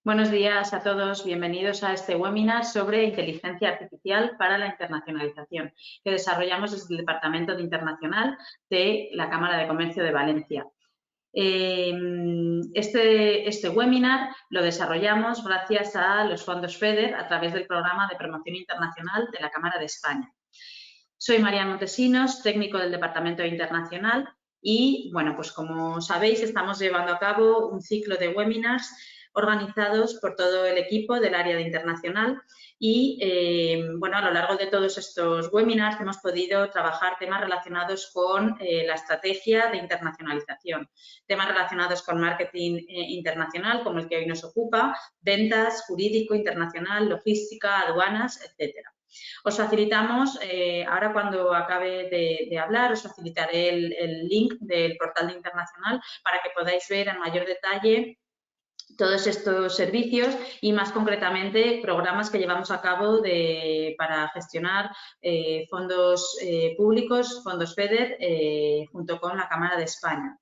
Buenos días a todos, bienvenidos a este webinar sobre inteligencia artificial para la internacionalización que desarrollamos desde el Departamento de Internacional de la Cámara de Comercio de Valencia. Este webinar lo desarrollamos gracias a los fondos FEDER a través del Programa de Promoción Internacional de la Cámara de España. Soy María Montesinos, técnico del Departamento Internacional y, bueno, pues como sabéis, estamos llevando a cabo un ciclo de webinars organizados por todo el equipo del área de internacional y, bueno, a lo largo de todos estos webinars hemos podido trabajar temas relacionados con la estrategia de internacionalización, temas relacionados con marketing internacional, como el que hoy nos ocupa, ventas, jurídico internacional, logística, aduanas, etcétera. Os facilitamos, ahora cuando acabe de hablar, os facilitaré el link del portal de Internacional para que podáis ver en mayor detalle todos estos servicios y más concretamente programas que llevamos a cabo para gestionar fondos públicos, fondos FEDER, junto con la Cámara de España.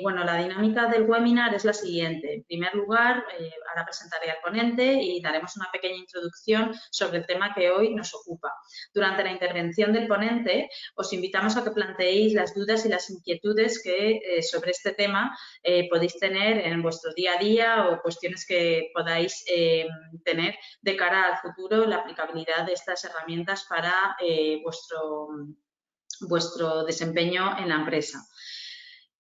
Bueno, la dinámica del webinar es la siguiente. En primer lugar, ahora presentaré al ponente y daremos una pequeña introducción sobre el tema que hoy nos ocupa. Durante la intervención del ponente, os invitamos a que planteéis las dudas y las inquietudes que sobre este tema podéis tener en vuestro día a día o cuestiones que podáis tener de cara al futuro, la aplicabilidad de estas herramientas para vuestro desempeño en la empresa.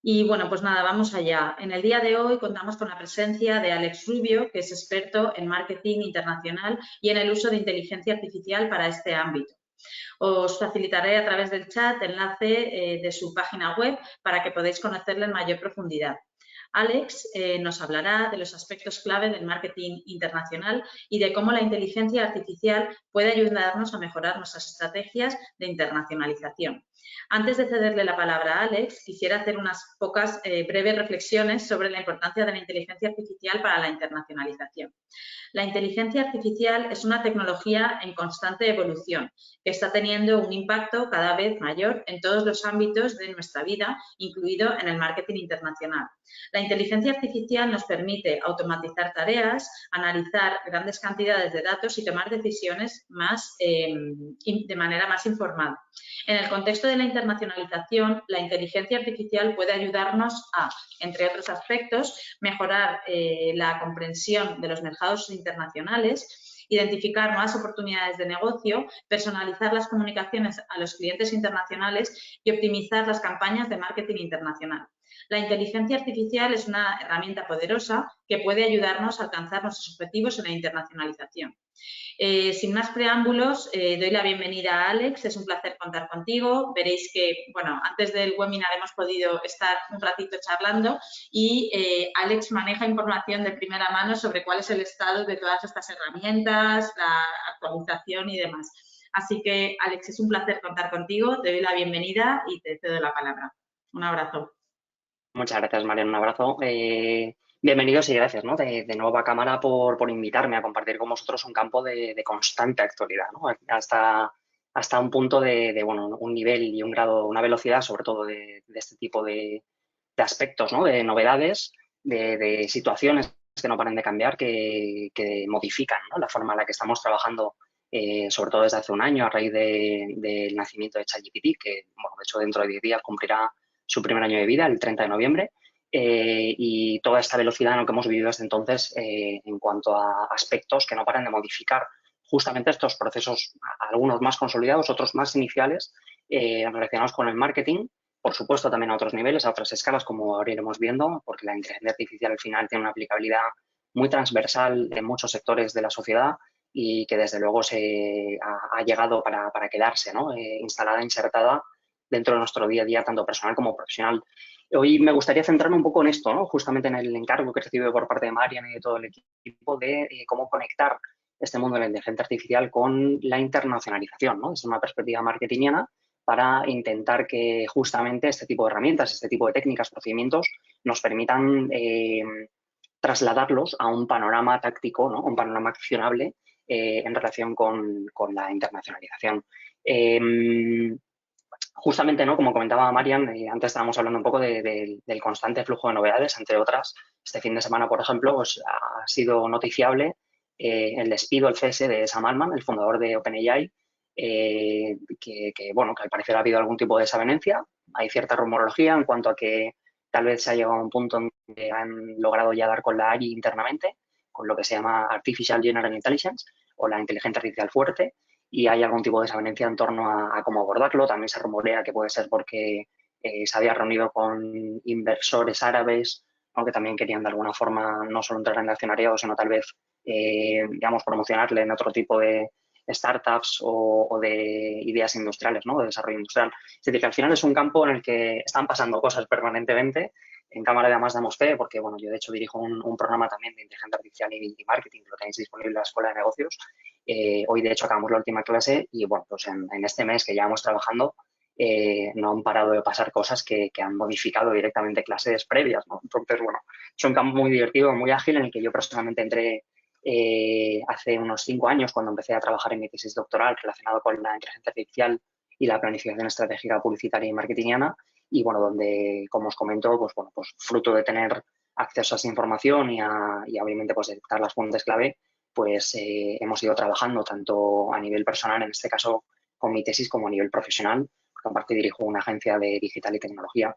Y bueno, pues nada, vamos allá. En el día de hoy contamos con la presencia de Alex Rubio, que es experto en marketing internacional y en el uso de inteligencia artificial para este ámbito. Os facilitaré a través del chat enlace de su página web para que podáis conocerle en mayor profundidad. Alex nos hablará de los aspectos clave del marketing internacional y de cómo la inteligencia artificial puede ayudarnos a mejorar nuestras estrategias de internacionalización. Antes de cederle la palabra a Alex, quisiera hacer unas pocas breves reflexiones sobre la importancia de la inteligencia artificial para la internacionalización. La inteligencia artificial es una tecnología en constante evolución que está teniendo un impacto cada vez mayor en todos los ámbitos de nuestra vida, incluido en el marketing internacional. La inteligencia artificial nos permite automatizar tareas, analizar grandes cantidades de datos y tomar decisiones de manera más informada. En el contexto de la internacionalización, la inteligencia artificial puede ayudarnos a, entre otros aspectos, mejorar la comprensión de los mercados internacionales, identificar nuevas oportunidades de negocio, personalizar las comunicaciones a los clientes internacionales y optimizar las campañas de marketing internacional. La inteligencia artificial es una herramienta poderosa que puede ayudarnos a alcanzar nuestros objetivos en la internacionalización. Sin más preámbulos, doy la bienvenida a Alex. Es un placer contar contigo. Veréis que, bueno, antes del webinar hemos podido estar un ratito charlando y Alex maneja información de primera mano sobre cuál es el estado de todas estas herramientas, la actualización y demás. Así que, Alex, es un placer contar contigo. Te doy la bienvenida y te cedo la palabra. Un abrazo. Muchas gracias, María. Un abrazo. Bienvenidos y gracias, ¿no? De nuevo a cámara por invitarme a compartir con vosotros un campo de constante actualidad, ¿no? Hasta un punto bueno, un nivel y un grado, una velocidad, sobre todo de este tipo de aspectos, ¿no? De novedades, de situaciones que no paran de cambiar, que modifican, ¿no? La forma en la que estamos trabajando, sobre todo desde hace un año, a raíz del nacimiento de ChatGPT, que, bueno, de hecho, dentro de 10 días cumplirá su primer año de vida, el 30 de noviembre, y toda esta velocidad en lo que hemos vivido desde entonces en cuanto a aspectos que no paran de modificar justamente estos procesos, algunos más consolidados, otros más iniciales, relacionados con el marketing, por supuesto también a otros niveles, a otras escalas, como ahora iremos viendo, porque la inteligencia artificial al final tiene una aplicabilidad muy transversal en muchos sectores de la sociedad y que desde luego ha llegado para quedarse, ¿no? Instalada, insertada dentro de nuestro día a día, tanto personal como profesional. Hoy me gustaría centrarme un poco en esto, ¿no? Justamente en el encargo que he recibido por parte de Marian y de todo el equipo de cómo conectar este mundo de la inteligencia artificial con la internacionalización, ¿no? Desde una perspectiva marketingiana, para intentar que justamente este tipo de herramientas, este tipo de técnicas, procedimientos, nos permitan trasladarlos a un panorama táctico, ¿no? Un panorama accionable en relación con la internacionalización. justamente, ¿no? Como comentaba Marian, antes estábamos hablando un poco del constante flujo de novedades, entre otras. Este fin de semana, por ejemplo, pues, ha sido noticiable el despido, el cese de Sam Altman, el fundador de OpenAI, bueno, que al parecer ha habido algún tipo de desavenencia. Hay cierta rumorología en cuanto a que tal vez se ha llegado a un punto en que han logrado ya dar con la AI internamente, con lo que se llama Artificial General Intelligence o la inteligencia artificial fuerte, y hay algún tipo de desavenencia en torno a cómo abordarlo. También se rumorea que puede ser porque se había reunido con inversores árabes, aunque también querían de alguna forma no solo entrar en el accionariado, sino tal vez, digamos, promocionarle en otro tipo de startups o de ideas industriales, ¿no? De desarrollo industrial. Es decir, que al final es un campo en el que están pasando cosas permanentemente. En Cámara además damos fe, porque bueno, yo de hecho dirijo un programa también de inteligencia artificial y marketing, que lo tenéis disponible en la Escuela de Negocios. Hoy, de hecho, acabamos la última clase y, bueno, pues en este mes que llevamos trabajando, no han parado de pasar cosas que han modificado directamente clases previas, ¿no? Entonces, bueno, es un campo muy divertido, muy ágil, en el que yo personalmente entré hace unos 5 años, cuando empecé a trabajar en mi tesis doctoral relacionado con la inteligencia artificial y la planificación estratégica publicitaria y marketingiana. Y, bueno, donde, como os comento, pues, bueno, pues fruto de tener acceso a esa información y obviamente, pues detectar las fuentes clave, pues hemos ido trabajando tanto a nivel personal, en este caso con mi tesis, como a nivel profesional, porque aparte dirijo una agencia de digital y tecnología,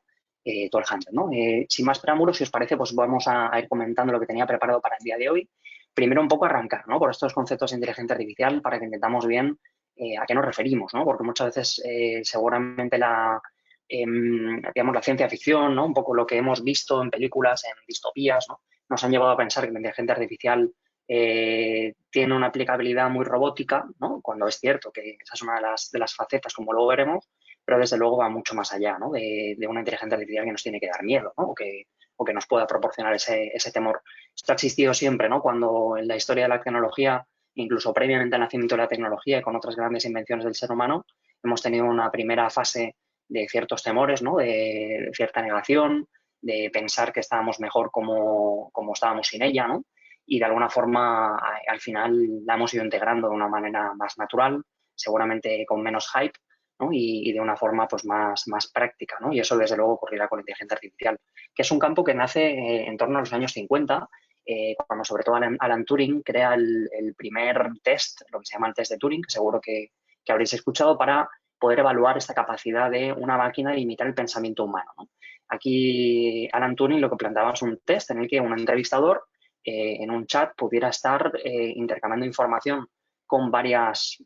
todo el Hunter, ¿no? Sin más preámbulos, si os parece, pues vamos a ir comentando lo que tenía preparado para el día de hoy. Primero un poco arrancar, ¿no? Por estos conceptos de inteligencia artificial, para que entendamos bien a qué nos referimos, ¿no? Porque muchas veces seguramente digamos, la ciencia ficción, ¿no? Un poco lo que hemos visto en películas, en distopías, ¿no? Nos han llevado a pensar que la inteligencia artificial tiene una aplicabilidad muy robótica, ¿no? Cuando es cierto que esa es una de las facetas, como luego veremos, pero desde luego va mucho más allá, ¿no? De una inteligencia artificial que nos tiene que dar miedo, ¿no? O que nos pueda proporcionar ese temor. Esto ha existido siempre, ¿no? Cuando en la historia de la tecnología, incluso previamente al nacimiento de la tecnología y con otras grandes invenciones del ser humano, hemos tenido una primera fase de ciertos temores, ¿no? De cierta negación, de pensar que estábamos mejor como estábamos sin ella, ¿no? Y de alguna forma al final la hemos ido integrando de una manera más natural, seguramente con menos hype, ¿no? Y de una forma pues más práctica, ¿no? Y eso desde luego ocurrirá con la inteligencia artificial, que es un campo que nace en torno a los años 50, cuando sobre todo Alan Turing crea el primer test, lo que se llama el test de Turing, que seguro que habréis escuchado, para poder evaluar esta capacidad de una máquina de imitar el pensamiento humano, ¿no? Aquí Alan Turing lo que planteaba es un test en el que un entrevistador en un chat pudiera estar intercambiando información con varios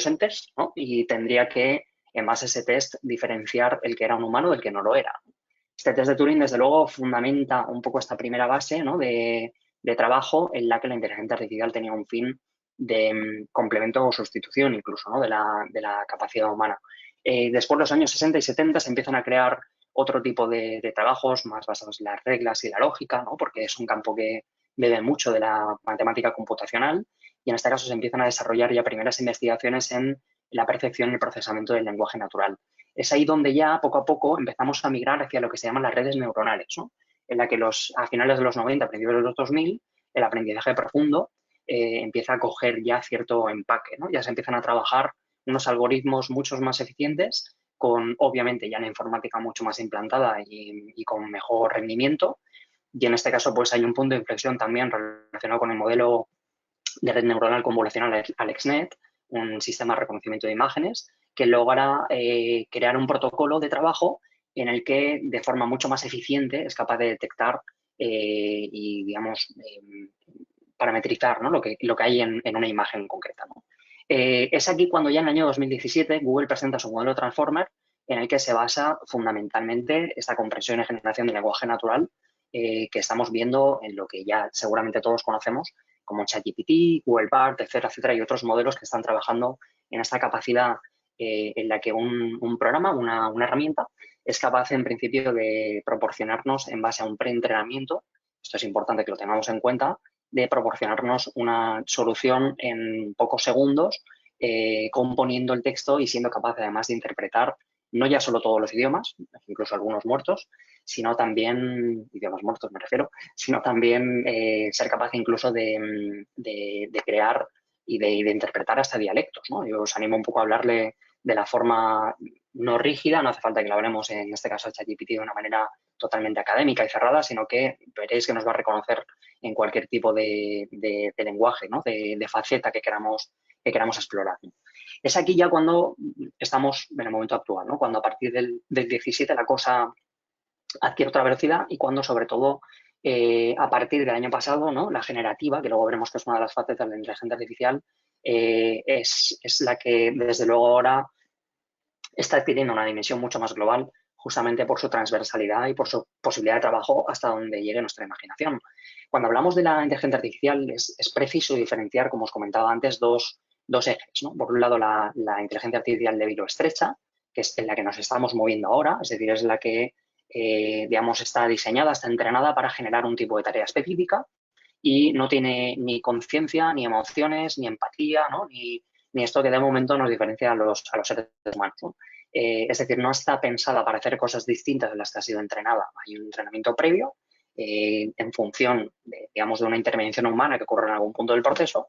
entes, ¿no? Y tendría que, en base a ese test, diferenciar el que era un humano del que no lo era. Este test de Turing, desde luego, fundamenta un poco esta primera base, ¿no? de trabajo en la que la inteligencia artificial tenía un fin de complemento o sustitución incluso, ¿no? de la capacidad humana. Después, los años 60 y 70 se empiezan a crear otro tipo de trabajos más basados en las reglas y la lógica, ¿no? Porque es un campo que bebe mucho de la matemática computacional, y en este caso se empiezan a desarrollar ya primeras investigaciones en la percepción y el procesamiento del lenguaje natural. Es ahí donde ya poco a poco empezamos a migrar hacia lo que se llaman las redes neuronales, ¿no? En la que a finales de los 90, a principios de los 2000, el aprendizaje profundo empieza a coger ya cierto empaque, ¿no? Ya se empiezan a trabajar unos algoritmos mucho más eficientes, con obviamente ya la informática mucho más implantada y con mejor rendimiento. Y en este caso, pues hay un punto de inflexión también relacionado con el modelo de red neuronal convolucional AlexNet, un sistema de reconocimiento de imágenes, que logra crear un protocolo de trabajo en el que de forma mucho más eficiente es capaz de detectar y, digamos, parametrizar, ¿no? lo que hay en una imagen concreta, ¿no? Es aquí cuando ya en el año 2017 Google presenta su modelo Transformer, en el que se basa fundamentalmente esta comprensión y generación de lenguaje natural que estamos viendo en lo que ya seguramente todos conocemos como ChatGPT, Google Bard, etcétera, etcétera, y otros modelos que están trabajando en esta capacidad en la que un programa, una herramienta, es capaz en principio de proporcionarnos en base a un preentrenamiento, esto es importante que lo tengamos en cuenta, de proporcionarnos una solución en pocos segundos, componiendo el texto y siendo capaz además de interpretar no ya solo todos los idiomas, incluso algunos muertos, sino también, idiomas muertos me refiero, sino también ser capaz incluso de crear y de interpretar hasta dialectos, ¿no? Yo os animo un poco a hablarle de la forma no rígida, no hace falta que lo hablemos en este caso a ChatGPT de una manera totalmente académica y cerrada, sino que veréis que nos va a reconocer en cualquier tipo de lenguaje, ¿no? de faceta que queramos explorar, ¿no? Es aquí ya cuando estamos en el momento actual, ¿no? Cuando a partir del 17 la cosa adquiere otra velocidad y cuando, sobre todo, a partir del año pasado, ¿no? La generativa, que luego veremos que es una de las facetas de la inteligencia artificial, es la que, desde luego, ahora está adquiriendo una dimensión mucho más global, justamente por su transversalidad y por su posibilidad de trabajo hasta donde llegue nuestra imaginación. Cuando hablamos de la inteligencia artificial, es preciso diferenciar, como os comentaba antes, dos ejes, ¿no? Por un lado, la inteligencia artificial de vilo estrecha, que es en la que nos estamos moviendo ahora, es decir, es la que, digamos, está diseñada, está entrenada para generar un tipo de tarea específica y no tiene ni conciencia, ni emociones, ni empatía, ¿no? Ni esto que de momento nos diferencia a los seres humanos, ¿no? Es decir, no está pensada para hacer cosas distintas de las que ha sido entrenada. Hay un entrenamiento previo en función, digamos, de una intervención humana que ocurre en algún punto del proceso,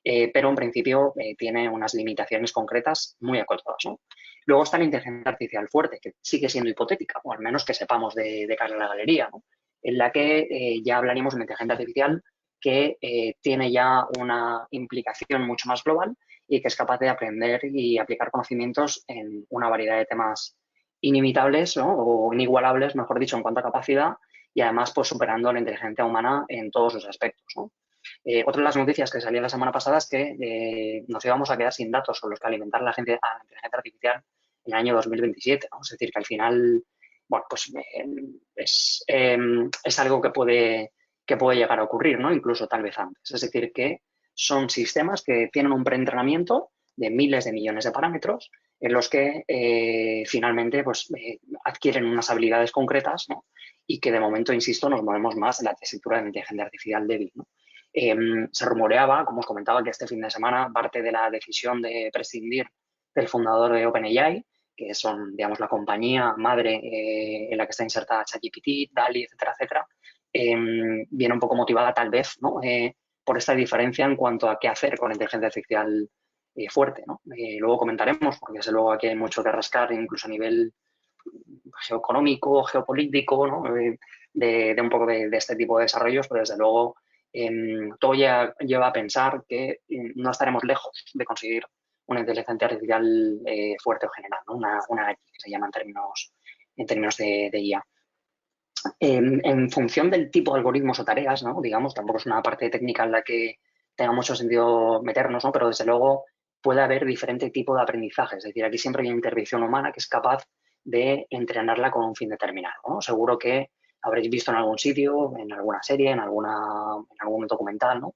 pero en principio tiene unas limitaciones concretas muy acotadas, ¿no? Luego está la inteligencia artificial fuerte, que sigue siendo hipotética, o al menos que sepamos de cara a la galería, ¿no? En la que ya hablaríamos de una inteligencia artificial que tiene ya una implicación mucho más global y que es capaz de aprender y aplicar conocimientos en una variedad de temas inimitables, ¿no? O inigualables, mejor dicho, en cuanto a capacidad y además pues superando la inteligencia humana en todos los aspectos, ¿no? Otra de las noticias que salía la semana pasada es que nos íbamos a quedar sin datos con los que alimentar a la inteligencia artificial en el año 2027, ¿no? Es decir, que al final, bueno, pues es algo que puede llegar a ocurrir, ¿no? Incluso tal vez antes. Es decir, que son sistemas que tienen un preentrenamiento de miles de millones de parámetros en los que finalmente pues, adquieren unas habilidades concretas, ¿no? Y que de momento, insisto, nos movemos más en la tesitura de la inteligencia artificial débil, ¿no? Se rumoreaba, como os comentaba, que este fin de semana parte de la decisión de prescindir del fundador de OpenAI, que son, digamos, la compañía madre en la que está insertada ChatGPT, DALL-E, etcétera, etcétera, viene un poco motivada tal vez, ¿no? Por esta diferencia en cuanto a qué hacer con la inteligencia artificial fuerte, ¿no? Luego comentaremos, porque desde luego aquí hay mucho que rascar, incluso a nivel geoeconómico, geopolítico, ¿no? De un poco de este tipo de desarrollos, pero desde luego todo ya lleva a pensar que no estaremos lejos de conseguir una inteligencia artificial fuerte o general, ¿no? Una AI, que se llama en términos de IA. En función del tipo de algoritmos o tareas, ¿no? Digamos, tampoco es una parte técnica en la que tenga mucho sentido meternos, ¿no? Pero desde luego puede haber diferente tipo de aprendizaje. Es decir, aquí siempre hay una intervención humana que es capaz de entrenarla con un fin determinado, ¿no? Seguro que habréis visto en algún sitio, en alguna serie, en algún documental, ¿no?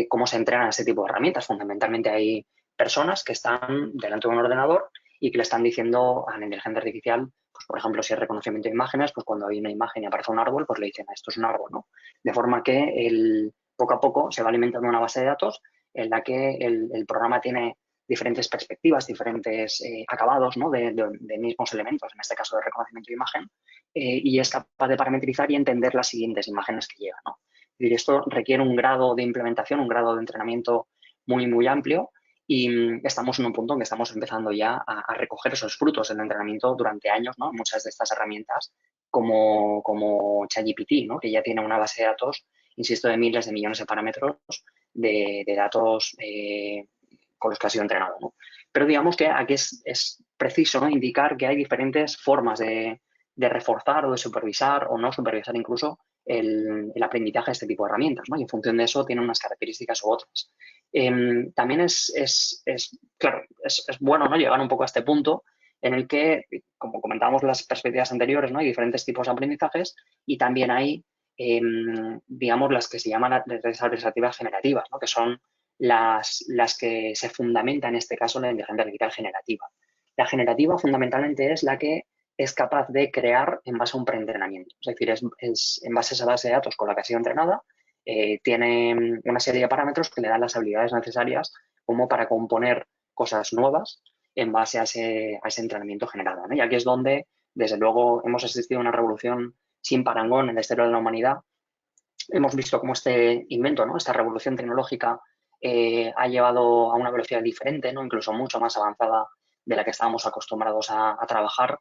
Cómo se entrenan este tipo de herramientas. Fundamentalmente hay personas que están delante de un ordenador y que le están diciendo a la inteligencia artificial, pues por ejemplo, si es reconocimiento de imágenes, pues cuando hay una imagen y aparece un árbol, pues le dicen, esto es un árbol, ¿no? De forma que poco a poco se va alimentando una base de datos en la que el programa tiene diferentes perspectivas, diferentes acabados, ¿no? de mismos elementos, en este caso de reconocimiento de imagen, y es capaz de parametrizar y entender las siguientes imágenes que llegan, ¿no? Es decir, esto requiere un grado de implementación, un grado de entrenamiento muy, muy amplio y estamos en un punto en que estamos empezando ya a recoger esos frutos del entrenamiento durante años, ¿no? Muchas de estas herramientas como ChatGPT, ¿no? Que ya tiene una base de datos, insisto, de miles de millones de parámetros de datos con los que ha sido entrenado, ¿no? Pero digamos que aquí es preciso, ¿no? Indicar que hay diferentes formas de reforzar o de supervisar o no supervisar incluso el aprendizaje de este tipo de herramientas, ¿no? Y en función de eso tiene unas características u otras. También claro, es bueno, ¿no? Llegar un poco a este punto en el que, como comentábamos en las perspectivas anteriores, ¿no? Hay diferentes tipos de aprendizajes y también hay, digamos, las que se llaman las redes administrativas generativas, ¿no? Que son las que se fundamentan en este caso en la inteligencia artificial generativa. La generativa fundamentalmente es la que es capaz de crear en base a un preentrenamiento. Es decir, es en base a esa base de datos con la que ha sido entrenada, tiene una serie de parámetros que le dan las habilidades necesarias como para componer cosas nuevas en base a ese entrenamiento generado, ¿no? Y aquí es donde, desde luego, hemos asistido a una revolución sin parangón en la historia de la humanidad. Hemos visto cómo este invento, ¿no? Esta revolución tecnológica ha llevado a una velocidad diferente, ¿no? Incluso mucho más avanzada de la que estábamos acostumbrados a trabajar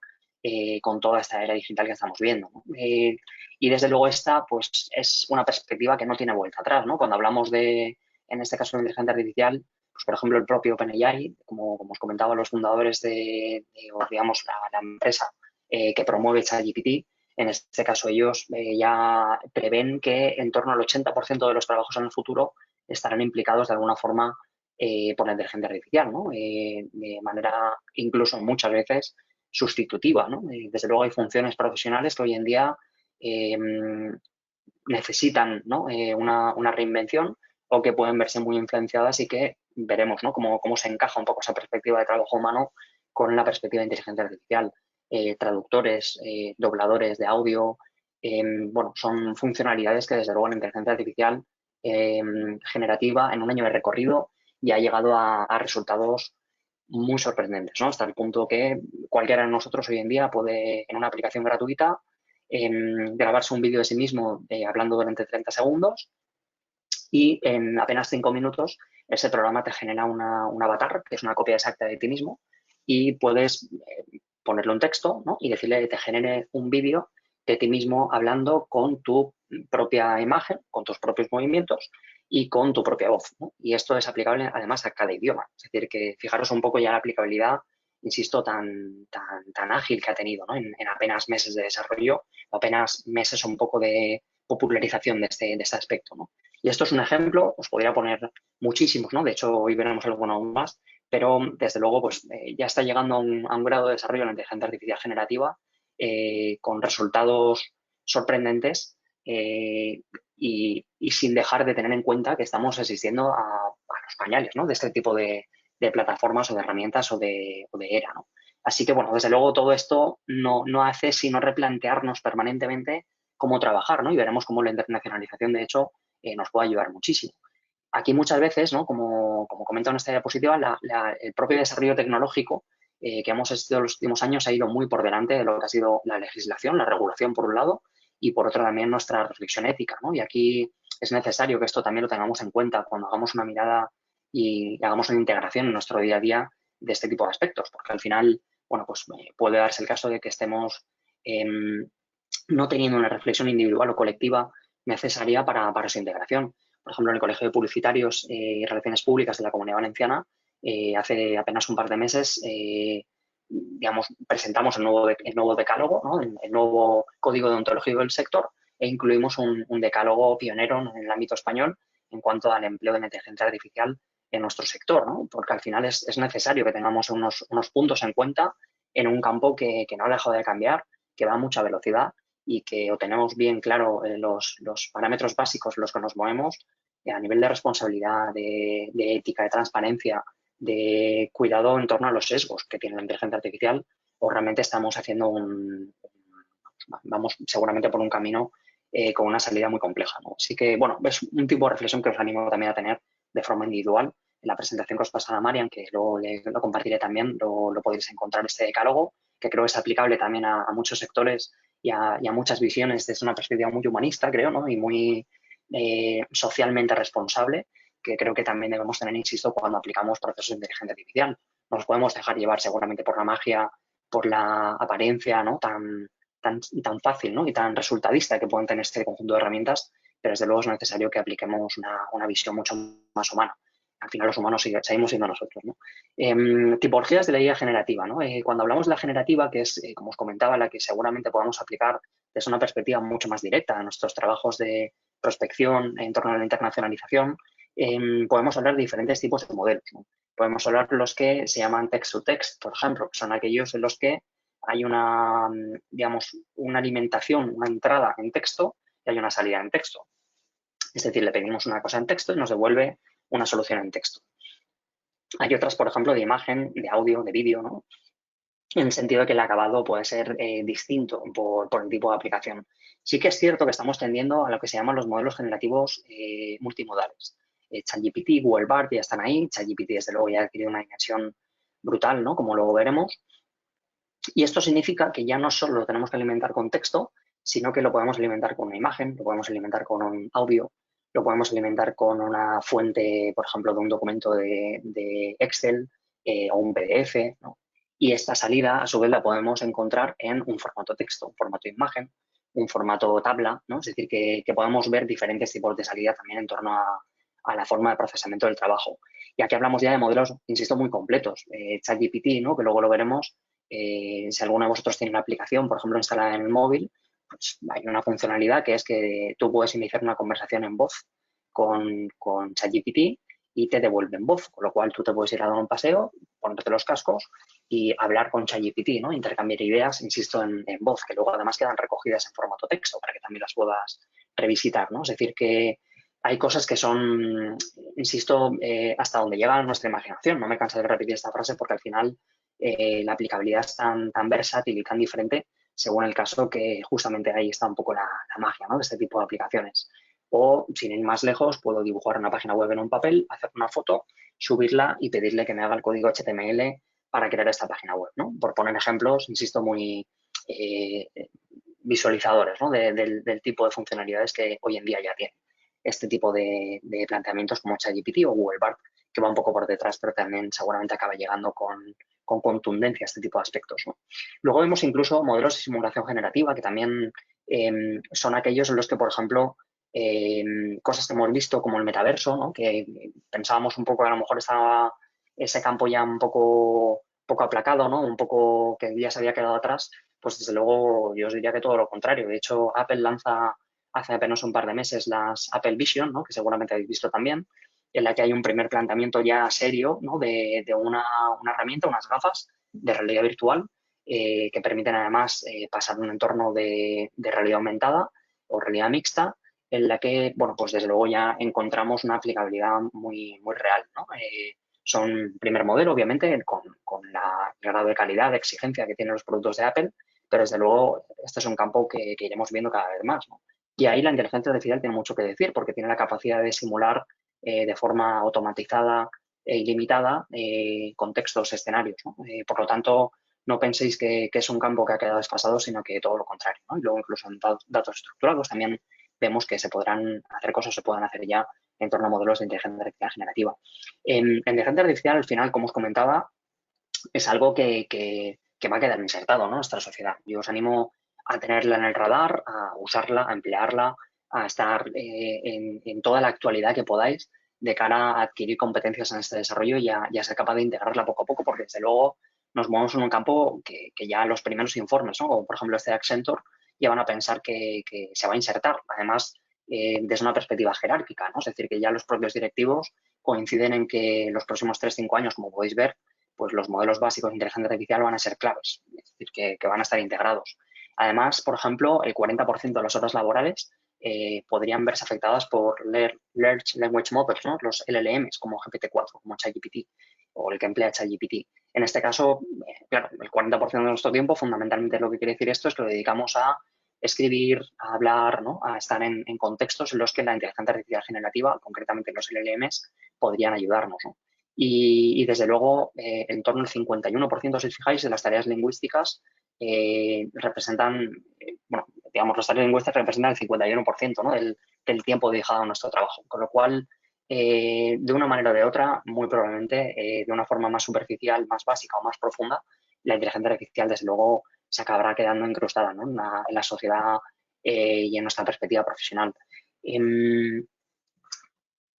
con toda esta era digital que estamos viendo, ¿no? Y desde luego esta pues, es una perspectiva que no tiene vuelta atrás, ¿no? Cuando hablamos de, en este caso, de inteligencia artificial, pues, por ejemplo, el propio OpenAI, como os comentaba, los fundadores o, digamos, la empresa que promueve ChatGPT, en este caso ellos ya prevén que en torno al 80% de los trabajos en el futuro estarán implicados de alguna forma por la inteligencia artificial, ¿no? De manera incluso muchas veces sustitutiva, ¿no? Desde luego hay funciones profesionales que hoy en día necesitan, ¿no? Una reinvención o que pueden verse muy influenciadas y que veremos, ¿no? Cómo se encaja un poco esa perspectiva de trabajo humano con la perspectiva de inteligencia artificial. Traductores, dobladores de audio, bueno, son funcionalidades que desde luego la inteligencia artificial generativa en un año de recorrido ya ha llegado a resultados muy sorprendentes, ¿no? Hasta el punto que cualquiera de nosotros hoy en día puede, en una aplicación gratuita, grabarse un vídeo de sí mismo hablando durante 30 segundos y en apenas 5 minutos ese programa te genera un avatar, que es una copia exacta de ti mismo, y puedes ponerle un texto, ¿no? Y decirle que te genere un vídeo de ti mismo hablando con tu propia imagen, con tus propios movimientos y con tu propia voz, ¿no? Y esto es aplicable además a cada idioma. Es decir, que fijaros un poco ya la aplicabilidad, insisto, tan ágil que ha tenido, ¿no? En apenas meses de desarrollo o apenas meses un poco de popularización de este aspecto, ¿no? Y esto es un ejemplo, os podría poner muchísimos, ¿no? De hecho, hoy veremos alguno aún más, pero desde luego pues, ya está llegando a un grado de desarrollo la inteligencia artificial generativa con resultados sorprendentes y sin dejar de tener en cuenta que estamos asistiendo a los pañales, ¿no? De este tipo de plataformas o de herramientas o de era, ¿no? Así que, bueno, desde luego todo esto no hace sino replantearnos permanentemente cómo trabajar, ¿no? Y veremos cómo la internacionalización, de hecho, nos puede ayudar muchísimo. Aquí muchas veces, ¿no? Como comento en esta diapositiva, el propio desarrollo tecnológico que hemos asistido en los últimos años ha ido muy por delante de lo que ha sido la legislación, la regulación por un lado, y por otro también nuestra reflexión ética, ¿no? Y aquí es necesario que esto también lo tengamos en cuenta cuando hagamos una mirada y hagamos una integración en nuestro día a día de este tipo de aspectos, porque al final, bueno, pues puede darse el caso de que estemos no teniendo una reflexión individual o colectiva necesaria para su integración. Por ejemplo, en el Colegio de Publicitarios y Relaciones Públicas de la Comunidad Valenciana, hace apenas un par de meses, digamos, presentamos el nuevo decálogo, ¿no? el nuevo código deontológico del sector e incluimos un decálogo pionero en el ámbito español en cuanto al empleo de la inteligencia artificial en nuestro sector, ¿no? Porque al final es necesario que tengamos unos puntos en cuenta en un campo que no ha dejado de cambiar, que va a mucha velocidad y que o tenemos bien claro los parámetros básicos en los que nos movemos a nivel de responsabilidad, de ética, de transparencia, de cuidado en torno a los sesgos que tiene la inteligencia artificial, o realmente estamos haciendo vamos seguramente por un camino con una salida muy compleja, ¿no? Así que, bueno, es un tipo de reflexión que os animo también a tener de forma individual. En la presentación que os pasará Marian, que lo compartiré también, lo podéis encontrar este decálogo, que creo que es aplicable también a muchos sectores y a muchas visiones desde una perspectiva muy humanista, creo, ¿no? Y muy socialmente responsable, que creo que también debemos tener, insisto, cuando aplicamos procesos de inteligencia artificial. No nos podemos dejar llevar seguramente por la magia, por la apariencia, ¿no? tan fácil, ¿no? Y tan resultadista que pueden tener este conjunto de herramientas, pero desde luego es necesario que apliquemos una visión mucho más humana. Al final los humanos seguimos siendo nosotros, ¿no? Tipologías de la IA generativa, ¿no? Cuando hablamos de la generativa, que es, como os comentaba, la que seguramente podamos aplicar desde una perspectiva mucho más directa a nuestros trabajos de prospección en torno a la internacionalización, podemos hablar de diferentes tipos de modelos, ¿no? Podemos hablar de los que se llaman text-to-text, por ejemplo, que son aquellos en los que hay digamos, una alimentación, una entrada en texto y hay una salida en texto. Es decir, le pedimos una cosa en texto y nos devuelve una solución en texto. Hay otras, por ejemplo, de imagen, de audio, de vídeo, ¿no? En el sentido de que el acabado puede ser distinto por el tipo de aplicación. Sí que es cierto que estamos tendiendo a lo que se llaman los modelos generativos multimodales. ChatGPT, Google Bard ya están ahí. ChatGPT, desde luego, ya ha adquirido una dimensión brutal, ¿no? Como luego veremos. Y esto significa que ya no solo lo tenemos que alimentar con texto, sino que lo podemos alimentar con una imagen, lo podemos alimentar con un audio, lo podemos alimentar con una fuente, por ejemplo, de un documento de Excel o un PDF, ¿no? Y esta salida, a su vez, la podemos encontrar en un formato texto, un formato imagen, un formato tabla, ¿no? Es decir, que podemos ver diferentes tipos de salida también en torno a la forma de procesamiento del trabajo. Y aquí hablamos ya de modelos, insisto, muy completos. ChatGPT, ¿no? Que luego lo veremos. Si alguno de vosotros tiene una aplicación, por ejemplo, instalada en el móvil, pues hay una funcionalidad que es que tú puedes iniciar una conversación en voz con ChatGPT y te devuelve en voz, con lo cual tú te puedes ir a dar un paseo, ponerte los cascos y hablar con ChatGPT, ¿no? Intercambiar ideas, insisto, en voz, que luego además quedan recogidas en formato texto para que también las puedas revisitar, ¿no? Es decir, que hay cosas que son, insisto, hasta donde llega nuestra imaginación. No me canso de repetir esta frase porque al final la aplicabilidad es tan versátil y tan diferente según el caso que justamente ahí está un poco la magia, ¿no? De este tipo de aplicaciones. O, sin ir más lejos, puedo dibujar una página web en un papel, hacer una foto, subirla y pedirle que me haga el código HTML para crear esta página web, ¿no? Por poner ejemplos, insisto, muy eh, visualizadores, ¿no? Del tipo de funcionalidades que hoy en día ya tienen este tipo de planteamientos como ChatGPT o Google Bard, que va un poco por detrás, pero también seguramente acaba llegando con contundencia a este tipo de aspectos, ¿no? Luego vemos incluso modelos de simulación generativa que también son aquellos en los que, por ejemplo, cosas que hemos visto como el metaverso, ¿no? Que pensábamos un poco que a lo mejor estaba ese campo ya un poco aplacado, ¿no? Un poco que ya se había quedado atrás, pues desde luego yo os diría que todo lo contrario. De hecho, Apple lanza hace apenas un par de meses las Apple Vision, ¿no? Que seguramente habéis visto también, en la que hay un primer planteamiento ya serio, ¿no? de una herramienta, unas gafas de realidad virtual que permiten además pasar un entorno de realidad aumentada o realidad mixta en la que, bueno, pues desde luego ya encontramos una aplicabilidad muy real, ¿no? Son primer modelo, obviamente, con el grado de calidad, de exigencia que tienen los productos de Apple, pero desde luego este es un campo que iremos viendo cada vez más, ¿no? Y ahí la inteligencia artificial tiene mucho que decir porque tiene la capacidad de simular de forma automatizada e ilimitada contextos, escenarios, ¿no? Por lo tanto, no penséis que es un campo que ha quedado desfasado, sino que todo lo contrario, ¿no? Y luego incluso en datos estructurados también vemos que se podrán hacer cosas, se pueden hacer ya en torno a modelos de inteligencia artificial generativa. En inteligencia artificial, al final, como os comentaba, es algo que va a quedar insertado, ¿no? En nuestra sociedad. Yo os animo a tenerla en el radar, a usarla, a emplearla, a estar en toda la actualidad que podáis de cara a adquirir competencias en este desarrollo y a ser capaz de integrarla poco a poco, porque desde luego nos movemos en un campo que ya los primeros informes, ¿no? Como por ejemplo este de Accenture, ya van a pensar que se va a insertar. Además, desde una perspectiva jerárquica, ¿no? Es decir, que ya los propios directivos coinciden en que los próximos 3-5 años, como podéis ver, pues los modelos básicos de inteligencia artificial van a ser claves, es decir, que van a estar integrados. Además, por ejemplo, el 40% de las horas laborales podrían verse afectadas por Large Language Models, ¿no? Los LLMs, como GPT-4, como ChatGPT, o el que emplea ChatGPT. En este caso, claro, el 40% de nuestro tiempo, fundamentalmente lo que quiere decir esto es que lo dedicamos a escribir, a hablar, ¿no? A estar en contextos en los que la inteligencia artificial generativa, concretamente los LLMs, podrían ayudarnos, ¿no? Desde luego, en torno al 51%, si os fijáis, de las tareas lingüísticas representan, bueno, digamos, las tareas lingüísticas representan el 51%, ¿no? del tiempo dedicado a nuestro trabajo. Con lo cual, de una manera o de otra, muy probablemente, de una forma más superficial, más básica o más profunda, la inteligencia artificial, desde luego, se acabará quedando incrustada, ¿no? en la sociedad y en nuestra perspectiva profesional. ¿Qué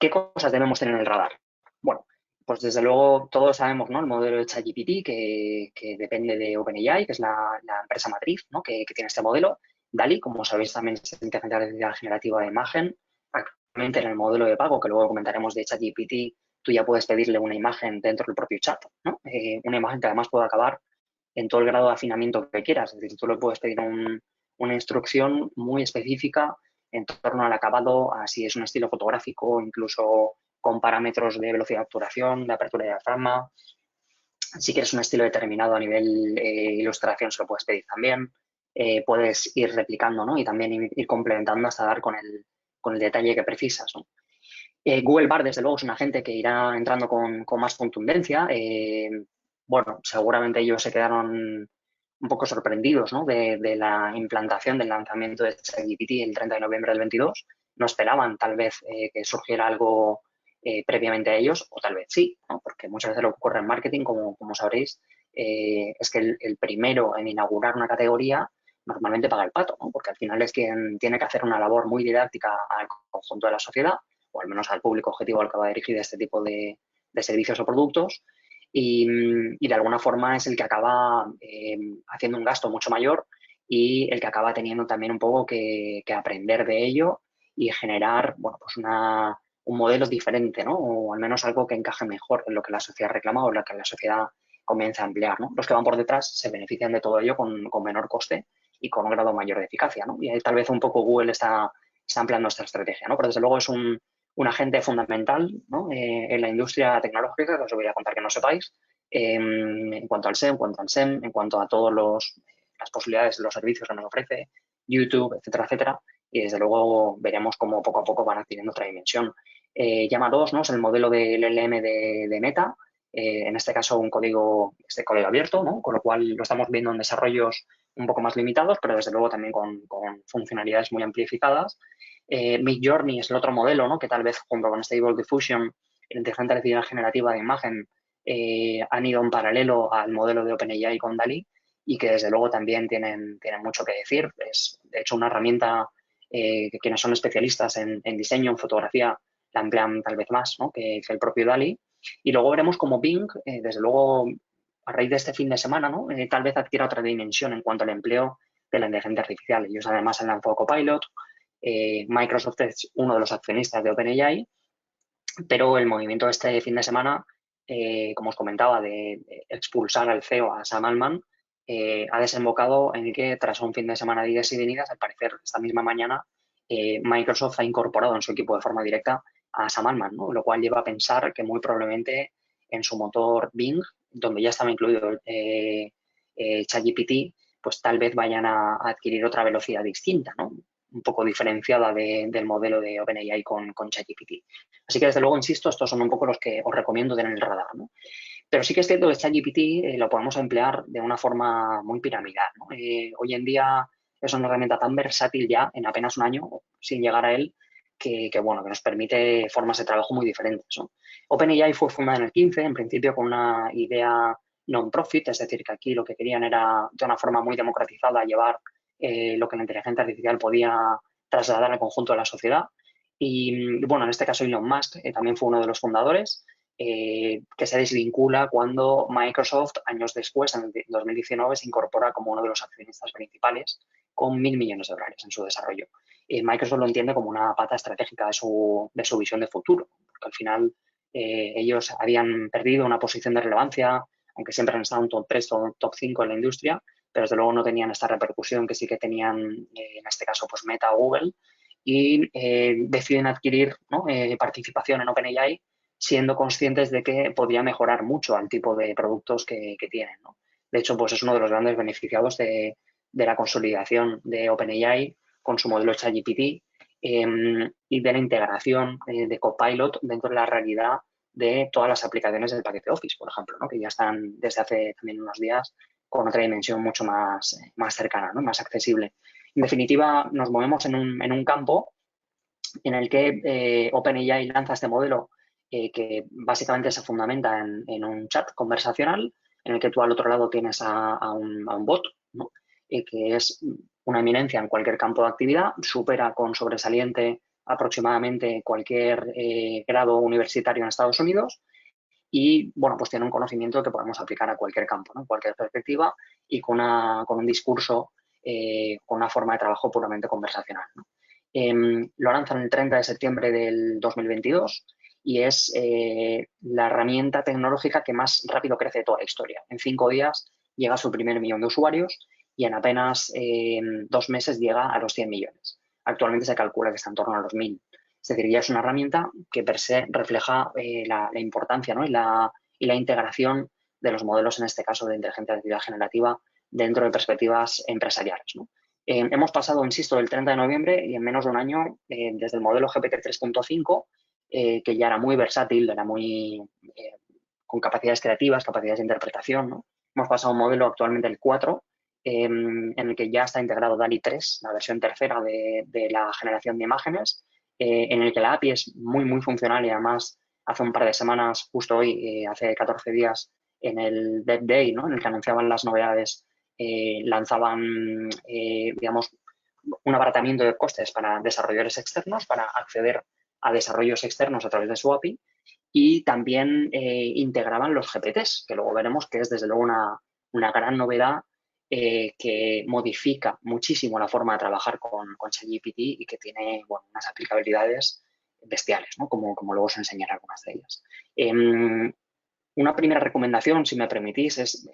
cosas debemos tener en el radar? Bueno, pues desde luego todos sabemos, ¿no? El modelo de ChatGPT que depende de OpenAI, que es la empresa matriz, ¿no? que tiene este modelo. DALI, como sabéis, también es inteligencia artificial generativa de imagen. Actualmente en el modelo de pago, que luego comentaremos de ChatGPT, tú ya puedes pedirle una imagen dentro del propio chat, ¿no? Una imagen que además puede acabar en todo el grado de afinamiento que quieras. Es decir, tú le puedes pedir una instrucción muy específica en torno al acabado, a si es un estilo fotográfico, incluso con parámetros de velocidad de obturación, de apertura de diafragma. Si quieres un estilo determinado a nivel ilustración, se lo puedes pedir también. Puedes ir replicando, ¿no? Y también ir complementando hasta dar con el detalle que precisas, ¿no? Google Bard, desde luego, es un agente que irá entrando con más contundencia. Bueno, seguramente ellos se quedaron un poco sorprendidos, ¿no? de la implantación del lanzamiento de ChatGPT el 30 de noviembre del 22. No esperaban tal vez que surgiera algo previamente a ellos, o tal vez sí, ¿no? Porque muchas veces lo que ocurre en marketing, como sabréis, es que el primero en inaugurar una categoría normalmente paga el pato, ¿no? Porque al final es quien tiene que hacer una labor muy didáctica al conjunto de la sociedad, o al menos al público objetivo al que va dirigido este tipo de servicios o productos, y de alguna forma es el que acaba haciendo un gasto mucho mayor y el que acaba teniendo también un poco que aprender de ello y generar, bueno, pues un modelo diferente, ¿no? O al menos algo que encaje mejor en lo que la sociedad reclama o en lo que la sociedad comienza a emplear, ¿no? Los que van por detrás se benefician de todo ello con menor coste y con un grado mayor de eficacia, ¿no? Y ahí tal vez un poco Google está ampliando esta estrategia, ¿no? Pero desde luego es un agente fundamental, ¿no? En la industria tecnológica, que os voy a contar que no sepáis, en cuanto al SEO, en cuanto al SEM, en cuanto a todas las posibilidades, los servicios que nos ofrece, YouTube, etcétera, etcétera. Y desde luego veremos cómo poco a poco van adquiriendo otra dimensión. Llama 2, ¿no? Es el modelo del LLM de Meta, en este caso un código abierto, ¿no? Con lo cual lo estamos viendo en desarrollos un poco más limitados, pero desde luego también con funcionalidades muy amplificadas. Midjourney es el otro modelo, ¿no? Que tal vez junto con Stable Diffusion, la inteligencia artificial generativa de imagen, han ido en paralelo al modelo de OpenAI con DALL-E y que desde luego también tienen mucho que decir. Es de hecho una herramienta que quienes son especialistas en diseño, en fotografía, la emplean tal vez más, ¿no? que el propio DALL-E. Y luego veremos cómo Bing, desde luego, a raíz de este fin de semana, ¿no? Tal vez adquiera otra dimensión en cuanto al empleo de la inteligencia artificial. Ellos además han lanzado Copilot. Microsoft es uno de los accionistas de OpenAI, pero el movimiento este fin de semana, como os comentaba, de expulsar al CEO, a Sam Altman, ha desembocado en que tras un fin de semana de idas y venidas, al parecer esta misma mañana, Microsoft ha incorporado en su equipo de forma directa a Sam Altman, ¿no? Lo cual lleva a pensar que muy probablemente en su motor Bing, donde ya estaba incluido ChatGPT, pues tal vez vayan a adquirir otra velocidad distinta, ¿no? Un poco diferenciada del modelo de OpenAI con ChatGPT. Así que, desde luego, insisto, estos son un poco los que os recomiendo tener en el radar, ¿no? Pero sí que es cierto que ChatGPT lo podemos emplear de una forma muy piramidal, ¿no? Hoy en día es una herramienta tan versátil ya, en apenas un año, sin llegar a él, bueno, que nos permite formas de trabajo muy diferentes, ¿no? OpenAI fue fundada en el 15, en principio con una idea non-profit, es decir, que aquí lo que querían era, de una forma muy democratizada, llevar lo que la inteligencia artificial podía trasladar al conjunto de la sociedad. Y bueno, en este caso Elon Musk también fue uno de los fundadores, que se desvincula cuando Microsoft, años después, en 2019, se incorpora como uno de los accionistas principales con $1.000 millones en su desarrollo. Microsoft lo entiende como una pata estratégica de su visión de futuro, porque al final ellos habían perdido una posición de relevancia, aunque siempre han estado en top 3 o top 5 en la industria, pero desde luego no tenían esta repercusión que sí que tenían, en este caso, pues Meta o Google, y deciden adquirir, ¿no? Participación en OpenAI, siendo conscientes de que podría mejorar mucho al tipo de productos que tienen, ¿no? De hecho, pues es uno de los grandes beneficiados de la consolidación de OpenAI con su modelo ChatGPT y de la integración de Copilot dentro de la realidad de todas las aplicaciones del paquete Office, por ejemplo, ¿no? Que ya están desde hace también unos días con otra dimensión mucho más cercana, ¿no? Más accesible. En definitiva, nos movemos en un campo en el que OpenAI lanza este modelo que básicamente se fundamenta en un chat conversacional en el que tú al otro lado tienes a un bot, ¿no? Que es una eminencia en cualquier campo de actividad, supera con sobresaliente aproximadamente cualquier grado universitario en Estados Unidos y, bueno, pues tiene un conocimiento que podemos aplicar a cualquier campo, ¿no? Cualquier perspectiva y con un discurso, con una forma de trabajo puramente conversacional, ¿no? Lo lanzan el 30 de septiembre del 2022 y es la herramienta tecnológica que más rápido crece de toda la historia. En 5 días llega a su primer millón de usuarios y en apenas 2 meses llega a los 100 millones. Actualmente se calcula que está en torno a los 1.000. Es decir, ya es una herramienta que per se refleja la importancia, ¿no? y la integración de los modelos, en este caso de inteligencia artificial generativa, dentro de perspectivas empresariales, ¿no? Hemos pasado, insisto, del 30 de noviembre y en menos de un año, desde el modelo GPT 3.5, que ya era muy versátil, era muy con capacidades creativas, capacidades de interpretación, ¿no? Hemos pasado a un modelo actualmente el 4, en el que ya está integrado DALL-E 3, la versión tercera de la generación de imágenes, en el que la API es muy, muy funcional y además hace un par de semanas, justo hoy, hace 14 días, en el Dev Day, ¿no? En el que anunciaban las novedades, lanzaban, digamos, un abaratamiento de costes para desarrolladores externos, para acceder a desarrollos externos a través de su API, y también integraban los GPTs, que luego veremos que es desde luego una gran novedad que modifica muchísimo la forma de trabajar con ChatGPT y que tiene, bueno, unas aplicabilidades bestiales, ¿no? Como luego os enseñaré algunas de ellas. Una primera recomendación, si me permitís, es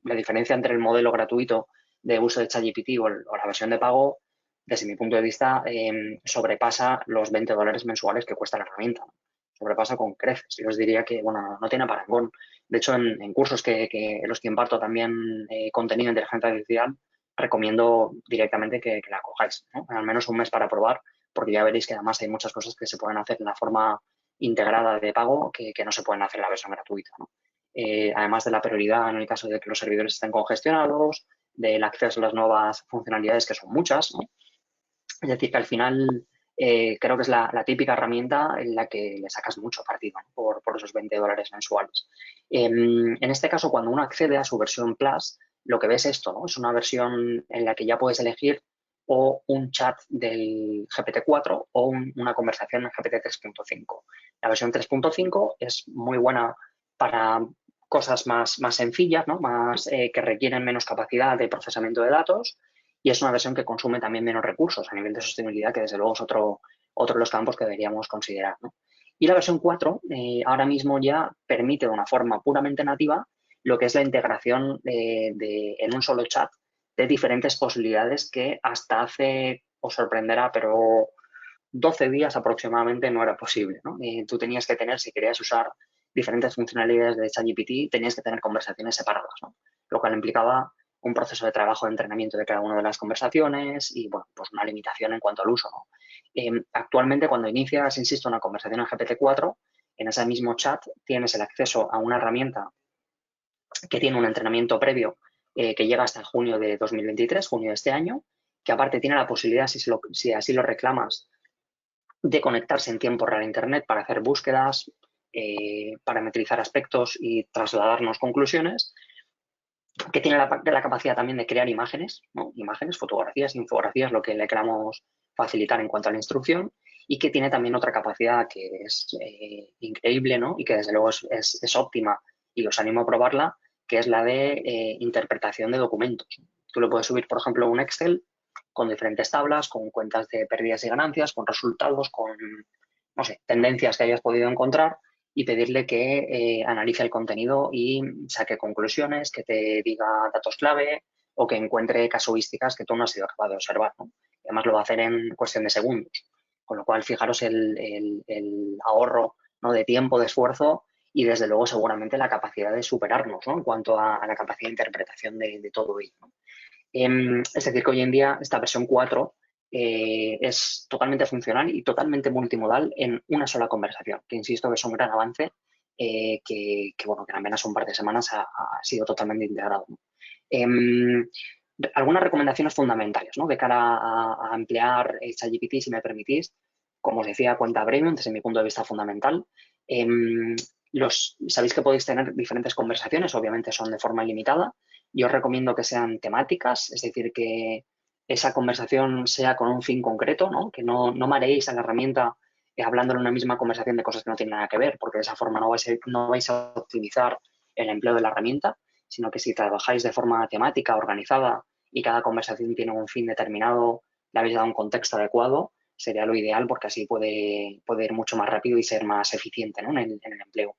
la diferencia entre el modelo gratuito de uso de ChatGPT o la versión de pago. Desde mi punto de vista, sobrepasa los $20 mensuales que cuesta la herramienta. Sobrepasa con creces. Yo os diría que, bueno, no tiene parangón. De hecho, en cursos en los que imparto también contenido de inteligencia artificial, recomiendo directamente que la cojáis, ¿no? Al menos un mes para probar, porque ya veréis que además hay muchas cosas que se pueden hacer en la forma integrada de pago que no se pueden hacer en la versión gratuita, ¿no? Además de la prioridad en el caso de que los servidores estén congestionados, del acceso a las nuevas funcionalidades, que son muchas, ¿no? Es decir, que al final creo que es la típica herramienta en la que le sacas mucho partido, ¿no? por esos $20 mensuales. En este caso, cuando uno accede a su versión Plus, lo que ves es esto, ¿no? Es una versión en la que ya puedes elegir o un chat del GPT-4 o una conversación en GPT 3.5. La versión 3.5 es muy buena para cosas más sencillas, ¿no? Que requieren menos capacidad de procesamiento de datos, y es una versión que consume también menos recursos a nivel de sostenibilidad, que desde luego es otro de los campos que deberíamos considerar, ¿no? Y la versión 4 ahora mismo ya permite de una forma puramente nativa lo que es la integración en un solo chat de diferentes posibilidades que hasta hace, os sorprenderá, pero 12 días aproximadamente no era posible, ¿no? Tú tenías que tener, si querías usar diferentes funcionalidades de ChatGPT, tenías que tener conversaciones separadas, ¿no? Lo cual implicaba un proceso de trabajo de entrenamiento de cada una de las conversaciones y, bueno, pues una limitación en cuanto al uso, ¿no? Actualmente, cuando inicias, insisto, una conversación en GPT-4, en ese mismo chat tienes el acceso a una herramienta que tiene un entrenamiento previo que llega hasta junio de 2023, junio de este año, que aparte tiene la posibilidad, si así lo reclamas, de conectarse en tiempo real a Internet para hacer búsquedas, parametrizar aspectos y trasladarnos conclusiones, que tiene la capacidad también de crear imágenes, ¿no? Imágenes, fotografías, infografías, lo que le queramos facilitar en cuanto a la instrucción, y que tiene también otra capacidad que es increíble, ¿no? Y que desde luego es óptima y os animo a probarla, que es la de interpretación de documentos. Tú le puedes subir, por ejemplo, un Excel con diferentes tablas, con cuentas de pérdidas y ganancias, con resultados, con, no sé, tendencias que hayas podido encontrar, y pedirle que analice el contenido y saque conclusiones, que te diga datos clave o que encuentre casuísticas que tú no has sido capaz de observar, ¿no? Y además lo va a hacer en cuestión de segundos. Con lo cual, fijaros el ahorro, ¿no? De tiempo, de esfuerzo y, desde luego, seguramente la capacidad de superarnos, ¿no? En cuanto a la capacidad de interpretación de todo ello, ¿no? Es decir, que hoy en día esta versión 4 es totalmente funcional y totalmente multimodal en una sola conversación, que insisto que es un gran avance bueno, que en apenas un par de semanas ha sido totalmente integrado, ¿no? Algunas recomendaciones fundamentales, ¿no? De cara a emplear ChatGPT, si me permitís. Como os decía, cuenta premium, desde mi punto de vista fundamental. Sabéis que podéis tener diferentes conversaciones, obviamente son de forma ilimitada. Yo os recomiendo que sean temáticas, es decir, que esa conversación sea con un fin concreto, ¿no? Que no mareéis a la herramienta hablando en una misma conversación de cosas que no tienen nada que ver, porque de esa forma no vais a optimizar el empleo de la herramienta, sino que si trabajáis de forma temática, organizada, y cada conversación tiene un fin determinado, le habéis dado un contexto adecuado, sería lo ideal, porque así puede ir mucho más rápido y ser más eficiente, ¿no? en el empleo.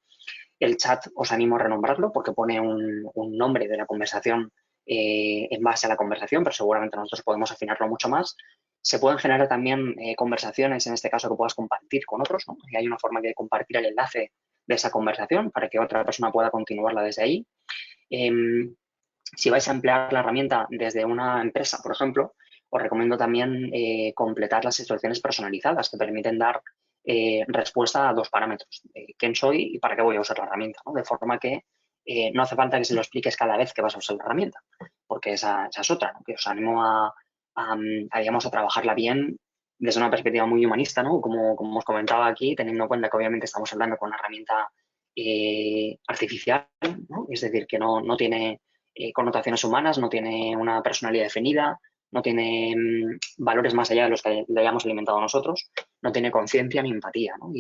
El chat os animo a renombrarlo porque pone un nombre de la conversación en base a la conversación, pero seguramente nosotros podemos afinarlo mucho más. Se pueden generar también conversaciones, en este caso, que puedas compartir con otros, ¿no? Y hay una forma de compartir el enlace de esa conversación para que otra persona pueda continuarla desde ahí. Si vais a emplear la herramienta desde una empresa, por ejemplo, os recomiendo también completar las instrucciones personalizadas que permiten dar respuesta a dos parámetros: quién soy y para qué voy a usar la herramienta, ¿no? De forma que no hace falta que se lo expliques cada vez que vas a usar la herramienta, porque esa es otra, ¿no? Que os animo digamos, a trabajarla bien desde una perspectiva muy humanista, ¿no? Como os comentaba aquí, teniendo en cuenta que obviamente estamos hablando con una herramienta artificial, ¿no? Es decir, que no tiene connotaciones humanas, no tiene una personalidad definida, no tiene valores más allá de los que le hayamos alimentado nosotros, no tiene conciencia ni empatía, ¿no?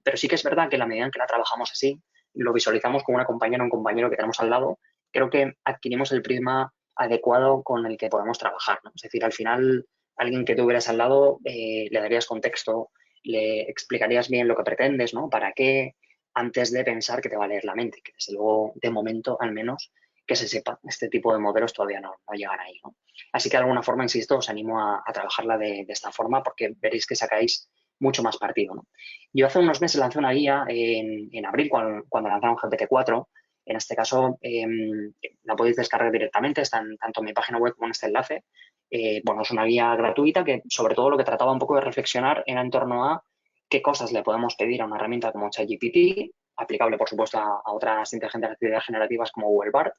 Pero sí que es verdad que en la medida en que la trabajamos así, lo visualizamos como una compañera o un compañero que tenemos al lado, creo que adquirimos el prisma adecuado con el que podemos trabajar, ¿no? Es decir, al final, alguien que tuvieras al lado, le darías contexto, le explicarías bien lo que pretendes, ¿no? Para qué, antes de pensar que te va a leer la mente, que desde luego, de momento, al menos, que se sepa, este tipo de modelos todavía no llegan ahí, ¿no? Así que de alguna forma, insisto, os animo a trabajarla de esta forma porque veréis que sacáis mucho más partido, ¿no? Yo hace unos meses lancé una guía en abril, cuando lanzaron GPT-4. En este caso, la podéis descargar directamente, está tanto en mi página web como en este enlace. Bueno, es una guía gratuita que, sobre todo, lo que trataba un poco de reflexionar era en torno a qué cosas le podemos pedir a una herramienta como ChatGPT, aplicable, por supuesto, a otras inteligencias artificiales generativas como Google Bard,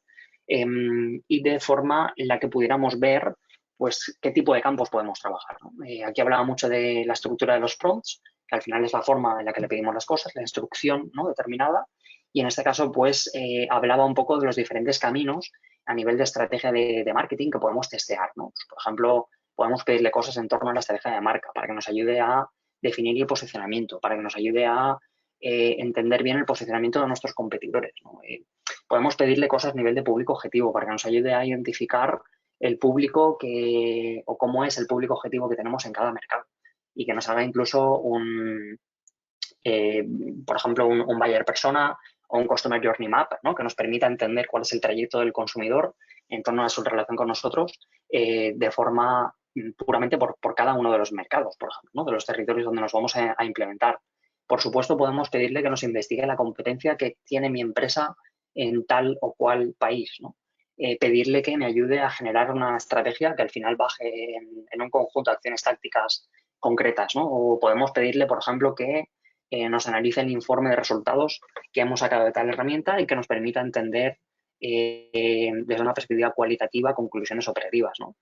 y de forma en la que pudiéramos ver pues qué tipo de campos podemos trabajar, ¿no? Aquí hablaba mucho de la estructura de los prompts, que al final es la forma en la que le pedimos las cosas, la instrucción, ¿no?, determinada, y en este caso pues hablaba un poco de los diferentes caminos a nivel de estrategia de marketing que podemos testear, ¿no? Pues, por ejemplo, podemos pedirle cosas en torno a la estrategia de marca para que nos ayude a definir el posicionamiento, para que nos ayude a entender bien el posicionamiento de nuestros competidores, ¿no? Podemos pedirle cosas a nivel de público objetivo para que nos ayude a identificar el público o cómo es el público objetivo que tenemos en cada mercado y que nos haga incluso por ejemplo, un buyer persona o un customer journey map, ¿no?, que nos permita entender cuál es el trayecto del consumidor en torno a su relación con nosotros de forma puramente por cada uno de los mercados, por ejemplo, ¿no?, de los territorios donde nos vamos a implementar. Por supuesto, podemos pedirle que nos investigue la competencia que tiene mi empresa en tal o cual país, ¿no? Pedirle que me ayude a generar una estrategia que al final baje en un conjunto de acciones tácticas concretas, ¿no? O podemos pedirle, por ejemplo, que nos analice el informe de resultados que hemos sacado de tal herramienta y que nos permita entender desde una perspectiva cualitativa conclusiones operativas, ¿no?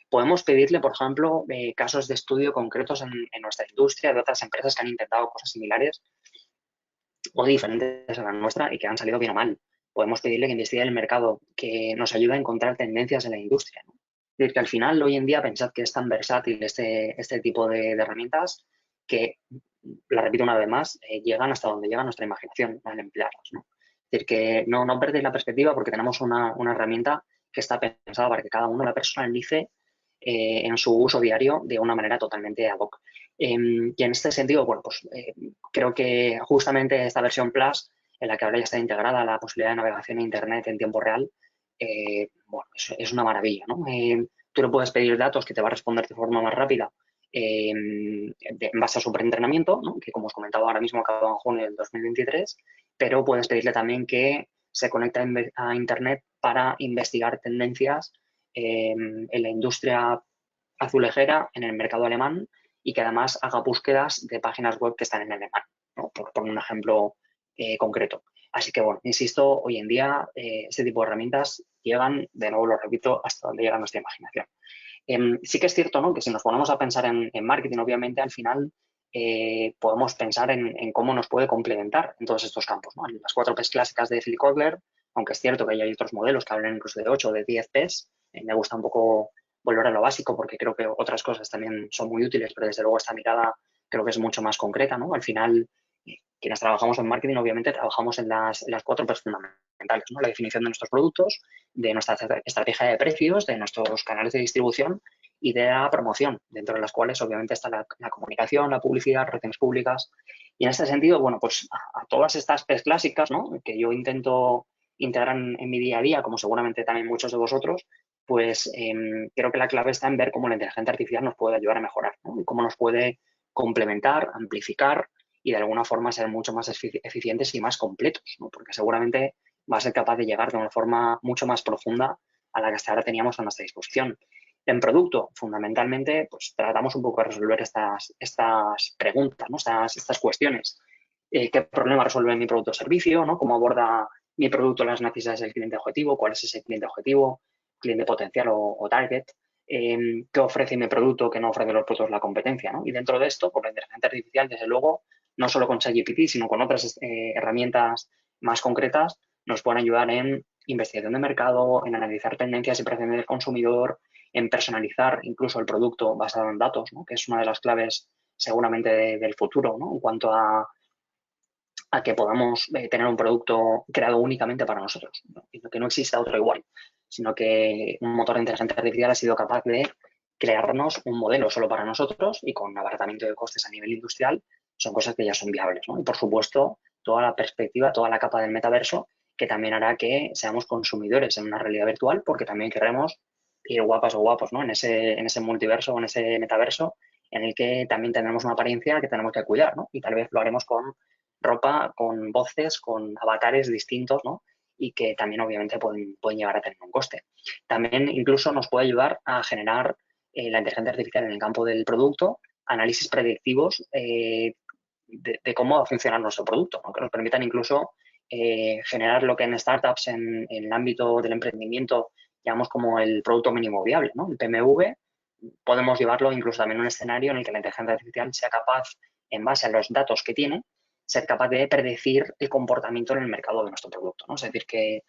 Podemos pedirle, por ejemplo, casos de estudio concretos en nuestra industria de otras empresas que han intentado cosas similares o diferentes a la nuestra y que han salido bien o mal. Podemos pedirle que investigue el mercado, que nos ayude a encontrar tendencias en la industria, ¿no? Es decir, que al final, hoy en día, pensad que es tan versátil este tipo de herramientas que, la repito una vez más, llegan hasta donde llega nuestra imaginación al emplearlas, ¿no? Es decir, que no perdéis la perspectiva porque tenemos una herramienta que está pensada para que cada uno la personalice en su uso diario de una manera totalmente ad hoc. Y en este sentido, bueno, pues creo que justamente esta versión Plus, en la que ahora ya está integrada la posibilidad de navegación en Internet en tiempo real, bueno, es una maravilla, ¿no? Tú le puedes pedir datos que te va a responder de forma más rápida en base a su preentrenamiento, ¿no?, que como os comentaba ahora mismo acaba en junio del 2023, pero puedes pedirle también que se conecte a Internet para investigar tendencias en la industria azulejera, en el mercado alemán, y que además haga búsquedas de páginas web que están en alemán, ¿no?, por poner un ejemplo concreto. Así que, bueno, insisto, hoy en día este tipo de herramientas llegan, de nuevo lo repito, hasta donde llega nuestra imaginación. Sí que es cierto, ¿no?, que si nos ponemos a pensar en marketing, obviamente, al final podemos pensar en cómo nos puede complementar en todos estos campos, ¿no? Las 4 P's clásicas de Phil Kotler, aunque es cierto que hay otros modelos que hablan incluso de 8 o de 10 P's, me gusta un poco volver a lo básico porque creo que otras cosas también son muy útiles, pero desde luego esta mirada creo que es mucho más concreta, ¿no? Al final, quienes trabajamos en marketing, obviamente trabajamos en las 4 P's fundamentales, ¿no? La definición de nuestros productos, de nuestra estrategia de precios, de nuestros canales de distribución y de la promoción, dentro de las cuales obviamente está la comunicación, la publicidad, relaciones públicas. Y en este sentido, bueno, pues a todas estas P's clásicas, ¿no?, que yo intento integrar en mi día a día, como seguramente también muchos de vosotros, pues creo que la clave está en ver cómo la inteligencia artificial nos puede ayudar a mejorar, ¿no?, y cómo nos puede complementar, amplificar y de alguna forma ser mucho más eficientes y más completos, ¿no?, porque seguramente va a ser capaz de llegar de una forma mucho más profunda a la que hasta ahora teníamos a nuestra disposición. En producto, fundamentalmente, pues tratamos un poco de resolver estas preguntas, ¿no?, estas cuestiones. ¿Qué problema resuelve mi producto o servicio?, ¿no?, ¿cómo aborda mi producto las necesidades del cliente objetivo? ¿Cuál es ese cliente objetivo, cliente potencial o target? ¿Qué ofrece mi producto que no ofrece los productos de la competencia, ¿no? Y dentro de esto, con la inteligencia artificial, desde luego, no solo con ChatGPT, sino con otras herramientas más concretas nos pueden ayudar en investigación de mercado, en analizar tendencias y preferencias del consumidor, en personalizar incluso el producto basado en datos, ¿no? Que es una de las claves seguramente del futuro, ¿no? En cuanto a que podamos tener un producto creado únicamente para nosotros, ¿no? Y que no exista otro igual, sino que un motor de inteligencia artificial ha sido capaz de crearnos un modelo solo para nosotros y con abaratamiento de costes a nivel industrial son cosas que ya son viables, ¿no? Y por supuesto, toda la perspectiva, toda la capa del metaverso que también hará que seamos consumidores en una realidad virtual porque también queremos ir guapas o guapos, ¿no? En ese multiverso o en ese metaverso en el que también tendremos una apariencia que tenemos que cuidar, ¿no? Y tal vez lo haremos con ropa, con voces, con avatares distintos, ¿no? Y que también obviamente pueden llegar a tener un coste. También incluso nos puede ayudar a generar la inteligencia artificial en el campo del producto, análisis predictivos de cómo va a funcionar nuestro producto, ¿no? Que nos permitan incluso generar lo que en startups, en el ámbito del emprendimiento, llamamos como el producto mínimo viable, ¿no? El PMV, podemos llevarlo incluso también a un escenario en el que la inteligencia artificial sea capaz, en base a los datos que tiene, ser capaz de predecir el comportamiento en el mercado de nuestro producto, ¿no? Es decir, que,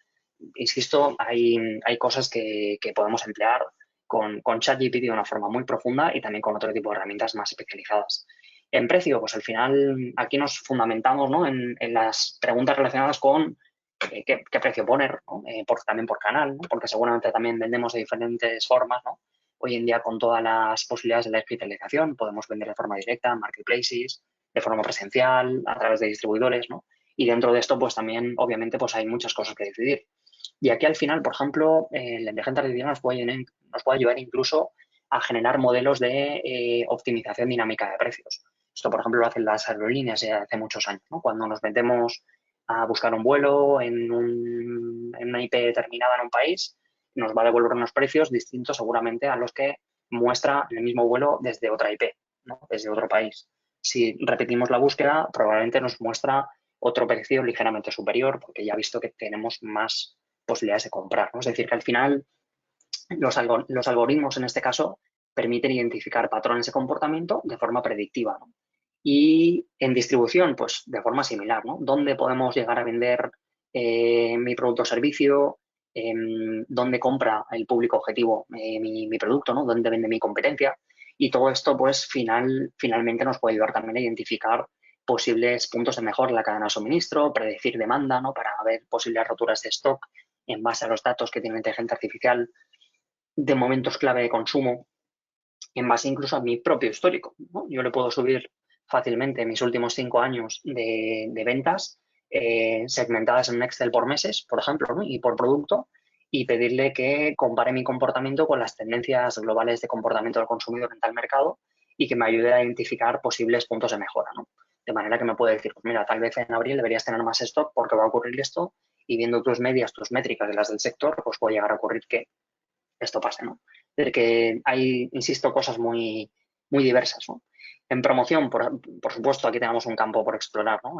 insisto, hay cosas que podemos emplear con ChatGPT de una forma muy profunda y también con otro tipo de herramientas más especializadas. En precio, pues al final aquí nos fundamentamos, ¿no? en las preguntas relacionadas con qué precio poner, ¿no? También por canal, ¿no? Porque seguramente también vendemos de diferentes formas, ¿no? Hoy en día, con todas las posibilidades de la digitalización, podemos vender de forma directa en marketplaces, de forma presencial, a través de distribuidores, ¿no? Y dentro de esto, pues también, obviamente, pues hay muchas cosas que decidir. Y aquí al final, por ejemplo, la inteligencia artificial nos puede ayudar incluso a generar modelos de optimización dinámica de precios. Esto, por ejemplo, lo hacen las aerolíneas ya hace muchos años, ¿no? Cuando nos metemos a buscar un vuelo en una IP determinada en un país, nos va a devolver unos precios distintos seguramente a los que muestra el mismo vuelo desde otra IP, ¿no? Desde otro país. Si repetimos la búsqueda, probablemente nos muestra otro precio ligeramente superior porque ya ha visto que tenemos más posibilidades de comprar, ¿no? Es decir, que al final los algoritmos en este caso permiten identificar patrones de comportamiento de forma predictiva, ¿no? Y en distribución, pues de forma similar, ¿no? ¿Dónde podemos llegar a vender mi producto o servicio? ¿Dónde compra el público objetivo mi producto? ¿No? ¿Dónde vende mi competencia? Y todo esto, pues finalmente nos puede ayudar también a identificar posibles puntos de mejora en la cadena de suministro, predecir demanda, ¿no? Para ver posibles roturas de stock en base a los datos que tiene la inteligencia artificial de momentos clave de consumo, en base incluso a mi propio histórico, ¿no? Yo le puedo subir fácilmente mis últimos 5 años de ventas segmentadas en un Excel por meses, por ejemplo, ¿no? Y por producto, y pedirle que compare mi comportamiento con las tendencias globales de comportamiento del consumidor en tal mercado y que me ayude a identificar posibles puntos de mejora, ¿no? De manera que me puede decir, pues mira, tal vez en abril deberías tener más stock porque va a ocurrir esto y viendo tus medias, tus métricas y las del sector, pues puede llegar a ocurrir que esto pase, ¿no? De que hay, insisto, cosas muy diversas, ¿no? En promoción, por supuesto, aquí tenemos un campo por explorar, ¿no?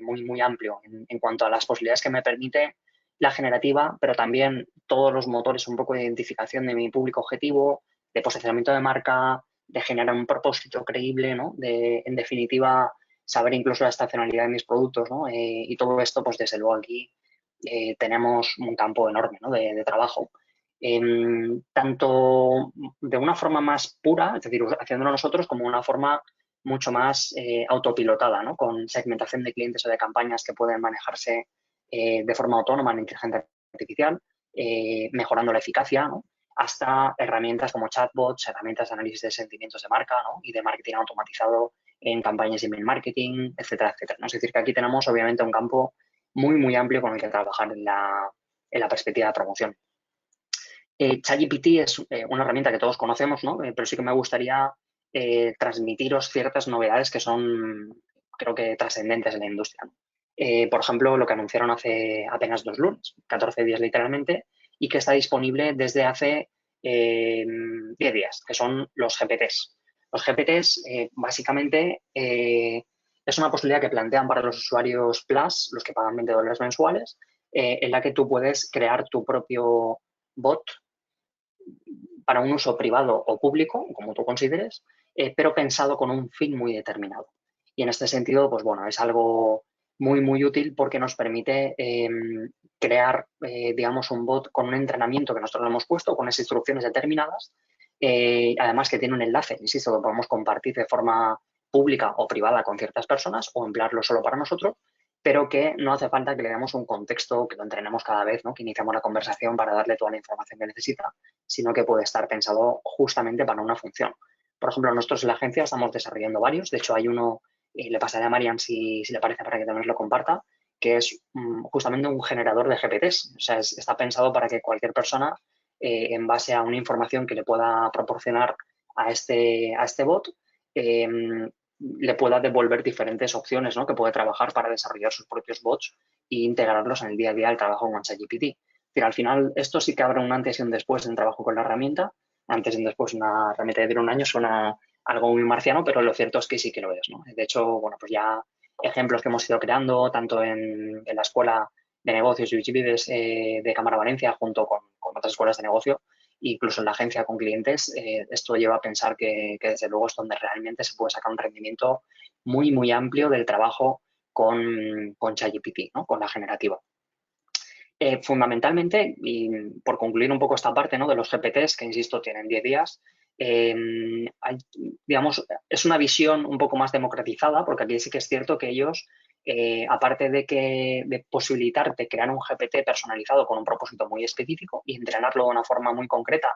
Muy amplio en cuanto a las posibilidades que me permite la generativa, pero también todos los motores un poco de identificación de mi público objetivo, de posicionamiento de marca, de generar un propósito creíble, ¿no? En definitiva, saber incluso la estacionalidad de mis productos, ¿no? Y todo esto, pues desde luego aquí tenemos un campo enorme, ¿no? de trabajo. Tanto de una forma más pura, es decir, haciéndolo nosotros, como una forma mucho más autopilotada, ¿no? Con segmentación de clientes o de campañas que pueden manejarse de forma autónoma en inteligencia artificial, mejorando la eficacia, ¿no? Hasta herramientas como chatbots, herramientas de análisis de sentimientos de marca, ¿no? Y de marketing automatizado en campañas de email marketing, etcétera, etcétera, ¿no? Es decir, que aquí tenemos obviamente un campo muy amplio con el que trabajar en la perspectiva de promoción. ChatGPT es una herramienta que todos conocemos, ¿no? Pero sí que me gustaría transmitiros ciertas novedades que son, creo que, trascendentes en la industria, ¿no? Por ejemplo, lo que anunciaron hace apenas 2 lunes, 14 días literalmente, y que está disponible desde hace 10 días, que son los GPTs. Los GPTs, básicamente, es una posibilidad que plantean para los usuarios Plus, los que pagan $20 mensuales, en la que tú puedes crear tu propio bot para un uso privado o público, como tú consideres, pero pensado con un fin muy determinado. Y en este sentido, pues bueno, es algo muy, muy útil porque nos permite crear, digamos, un bot con un entrenamiento que nosotros le hemos puesto, con unas instrucciones determinadas, además que tiene un enlace, insisto, que podemos compartir de forma pública o privada con ciertas personas o emplearlo solo para nosotros, pero que no hace falta que le demos un contexto, que lo entrenemos cada vez, ¿no? Que iniciamos la conversación para darle toda la información que necesita, sino que puede estar pensado justamente para una función. Por ejemplo, nosotros en la agencia estamos desarrollando varios, de hecho hay uno, le pasaré a Marian si le parece para que también lo comparta, que es justamente un generador de GPTs. O sea, está pensado para que cualquier persona, en base a una información que le pueda proporcionar a este bot, eh, le pueda devolver diferentes opciones, ¿no? Que puede trabajar para desarrollar sus propios bots e integrarlos en el día a día del trabajo con ChatGPT. Al final, esto sí que habrá un antes y un después en trabajo con la herramienta. Antes y un después, una herramienta de 1 año suena algo muy marciano, pero lo cierto es que sí que lo es, ¿no? De hecho, bueno, pues ya ejemplos que hemos ido creando, tanto en la escuela de negocios y UGBides de Cámara Valencia, junto con otras escuelas de negocio, incluso en la agencia con clientes, esto lleva a pensar que desde luego es donde realmente se puede sacar un rendimiento muy, muy amplio del trabajo con ChatGPT, ¿no? Con la generativa. Fundamentalmente, y por concluir un poco esta parte, ¿no? De los GPTs, que insisto, tienen 10 días, digamos, es una visión un poco más democratizada, porque aquí sí que es cierto que ellos, aparte de posibilitarte crear un GPT personalizado con un propósito muy específico y entrenarlo de una forma muy concreta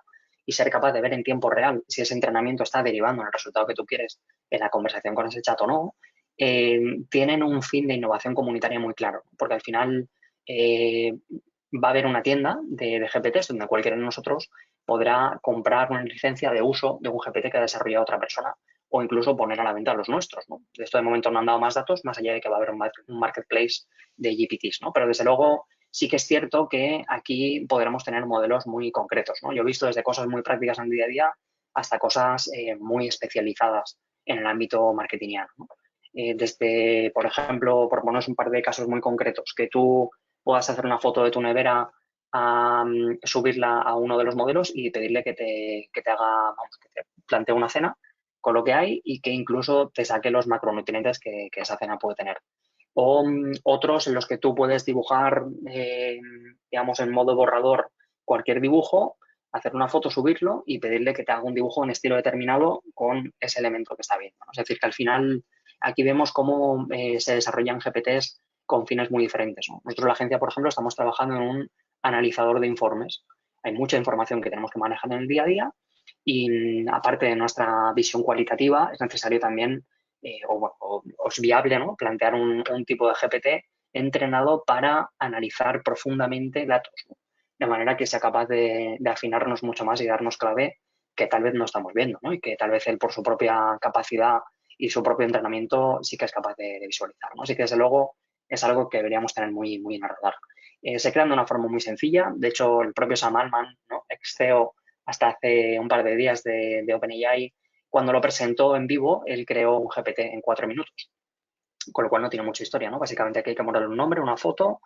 y ser capaz de ver en tiempo real si ese entrenamiento está derivando en el resultado que tú quieres en la conversación con ese chat o no, tienen un fin de innovación comunitaria muy claro, porque al final va a haber una tienda de GPTs donde cualquiera de nosotros podrá comprar una licencia de uso de un GPT que ha desarrollado otra persona o incluso poner a la venta los nuestros, ¿no? De esto de momento no han dado más datos, más allá de que va a haber un marketplace de GPTs, ¿no? Pero desde luego sí que es cierto que aquí podremos tener modelos muy concretos, ¿no? Yo he visto desde cosas muy prácticas en el día a día hasta cosas muy especializadas en el ámbito marketingiano, ¿no? Desde, por ejemplo, por poneros un par de casos muy concretos, que tú puedas hacer una foto de tu nevera, subirla a uno de los modelos y pedirle que te haga, vamos, que te plantee una cena con lo que hay y que incluso te saque los macronutrientes que esa cena puede tener. O otros en los que tú puedes dibujar, digamos, en modo borrador cualquier dibujo, hacer una foto, subirlo y pedirle que te haga un dibujo en estilo determinado con ese elemento que está viendo, ¿no? Es decir, que al final aquí vemos cómo se desarrollan GPTs con fines muy diferentes, ¿no? Nosotros en la agencia, por ejemplo, estamos trabajando en un analizador de informes. Hay mucha información que tenemos que manejar en el día a día y aparte de nuestra visión cualitativa, es necesario también, o es viable, ¿no? Plantear un tipo de GPT entrenado para analizar profundamente datos, ¿no? De manera que sea capaz de afinarnos mucho más y darnos clave que tal vez no estamos viendo, ¿no? Y que tal vez él por su propia capacidad y su propio entrenamiento sí que es capaz de visualizar, ¿no? Así que desde luego es algo que deberíamos tener muy, muy en el radar. Se crean de una forma muy sencilla. De hecho, el propio Sam Altman, ¿no? Ex CEO hasta hace un par de días de OpenAI, cuando lo presentó en vivo, él creó un GPT en 4 minutos, con lo cual no tiene mucha historia, ¿no? Básicamente aquí hay que ponerle un nombre, una foto,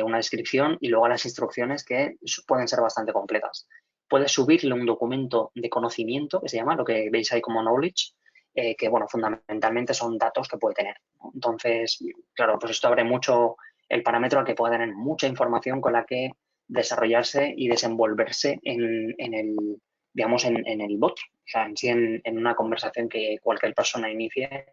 una descripción y luego las instrucciones que pueden ser bastante completas. Puedes subirle un documento de conocimiento, que se llama, lo que veis ahí como knowledge, que, bueno, fundamentalmente son datos que puede tener, ¿no? Entonces, claro, pues esto abre mucho el parámetro al que pueda tener mucha información con la que desarrollarse y desenvolverse en el, digamos, en el bot, o sea, en sí en una conversación que cualquier persona inicie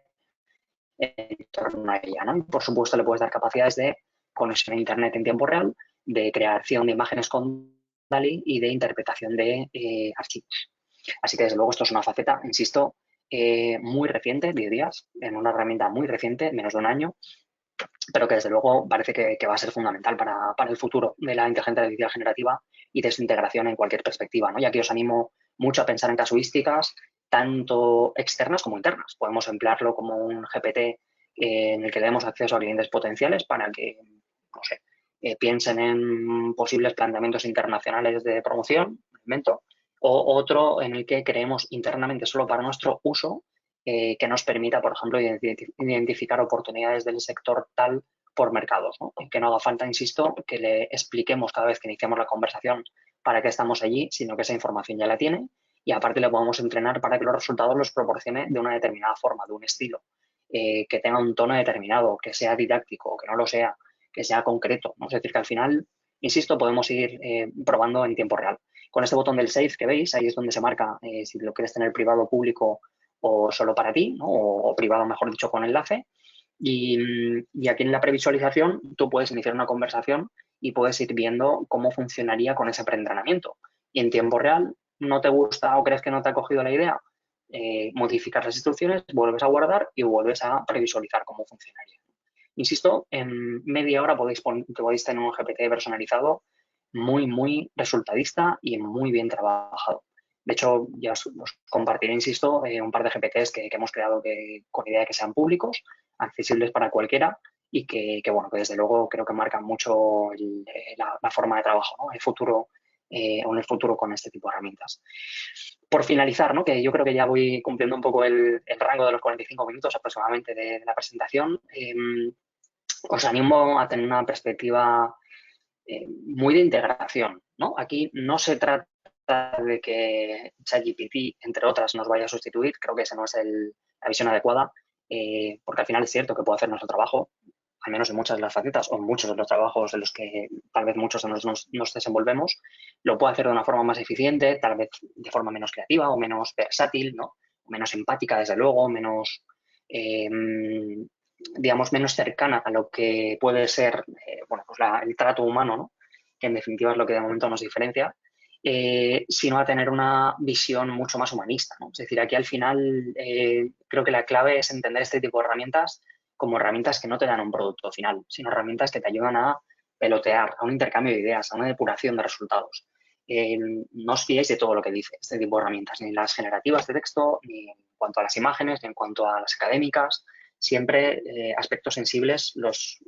en torno a ella, ¿no? Y por supuesto le puedes dar capacidades de conexión a Internet en tiempo real, de creación de imágenes con DALI y de interpretación de archivos. Así que desde luego esto es una faceta, insisto, muy reciente, 10 días, en una herramienta muy reciente, menos de un año, pero que desde luego parece que va a ser fundamental para el futuro de la inteligencia artificial generativa y de su integración en cualquier perspectiva, ¿no? Y aquí os animo mucho a pensar en casuísticas tanto externas como internas. Podemos emplearlo como un GPT en el que le demos acceso a clientes potenciales para que, no sé, piensen en posibles planteamientos internacionales de promoción, invento, o otro en el que creemos internamente solo para nuestro uso que nos permita, por ejemplo, identificar oportunidades del sector tal por mercados, ¿no? Y que no haga falta, insisto, que le expliquemos cada vez que iniciamos la conversación para qué estamos allí, sino que esa información ya la tiene y aparte le podemos entrenar para que los resultados los proporcione de una determinada forma, de un estilo. que tenga un tono determinado, que sea didáctico, que no lo sea, que sea concreto, ¿no? Es decir, que al final, insisto, podemos ir probando en tiempo real. Con este botón del Save que veis, ahí es donde se marca si lo quieres tener privado, público o solo para ti, ¿no? O privado, mejor dicho, con enlace. Y aquí en la previsualización tú puedes iniciar una conversación y puedes ir viendo cómo funcionaría con ese preentrenamiento. Y en tiempo real, no te gusta o crees que no te ha cogido la idea, modificas las instrucciones, vuelves a guardar y vuelves a previsualizar cómo funcionaría. Insisto, en media hora podéis tener un GPT personalizado muy resultadista y muy bien trabajado. De hecho, ya os compartiré, insisto, un par de GPTs que hemos creado con idea de que sean públicos, accesibles para cualquiera y bueno, que desde luego creo que marcan mucho la forma de trabajo, ¿no? El futuro, en el futuro con este tipo de herramientas. Por finalizar, ¿no? Que yo creo que ya voy cumpliendo un poco el rango de los 45 minutos aproximadamente de la presentación. Os animo a tener una perspectiva muy de integración, ¿no? Aquí no se trata de que ChatGPT, entre otras, nos vaya a sustituir. Creo que esa no es la visión adecuada, porque al final es cierto que puede hacer nuestro trabajo, al menos en muchas de las facetas o en muchos de los trabajos en los que tal vez muchos de nosotros nos desenvolvemos. Lo puede hacer de una forma más eficiente, tal vez de forma menos creativa o menos versátil, ¿no? O menos empática, desde luego, menos... digamos, menos cercana a lo que puede ser bueno, pues el trato humano, ¿no? Que en definitiva es lo que de momento nos diferencia, sino a tener una visión mucho más humanista, ¿no? Es decir, aquí al final creo que la clave es entender este tipo de herramientas como herramientas que no te dan un producto final, sino herramientas que te ayudan a pelotear, a un intercambio de ideas, a una depuración de resultados. No os fiéis de todo lo que dice este tipo de herramientas, ni las generativas de texto, ni en cuanto a las imágenes, ni en cuanto a las académicas. Siempre aspectos sensibles os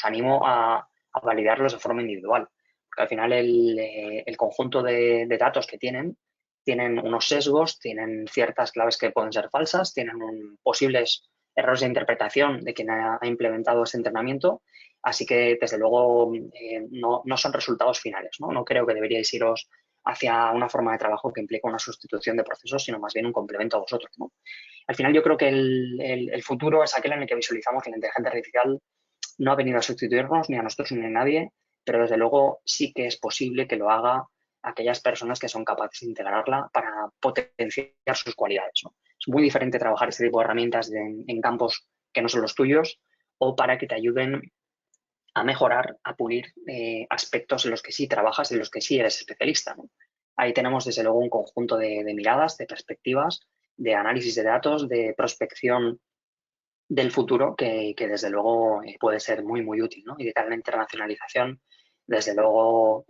animo a validarlos de forma individual. Porque al final el conjunto de datos que tienen unos sesgos, tienen ciertas claves que pueden ser falsas, tienen posibles errores de interpretación de quien ha implementado ese entrenamiento. Así que, desde luego, no son resultados finales, ¿no? No creo que deberíais iros hacia una forma de trabajo que implica una sustitución de procesos, sino más bien un complemento a vosotros, ¿no? Al final yo creo que el futuro es aquel en el que visualizamos que la inteligencia artificial no ha venido a sustituirnos ni a nosotros ni a nadie, pero desde luego sí que es posible que lo haga aquellas personas que son capaces de integrarla para potenciar sus cualidades, ¿no? Es muy diferente trabajar este tipo de herramientas en campos que no son los tuyos o para que te ayuden a mejorar, a pulir aspectos en los que sí trabajas y en los que sí eres especialista, ¿no? Ahí tenemos desde luego un conjunto de miradas, de perspectivas, de análisis de datos, de prospección del futuro que desde luego puede ser muy útil, ¿no? Y de cara a la internacionalización, desde luego,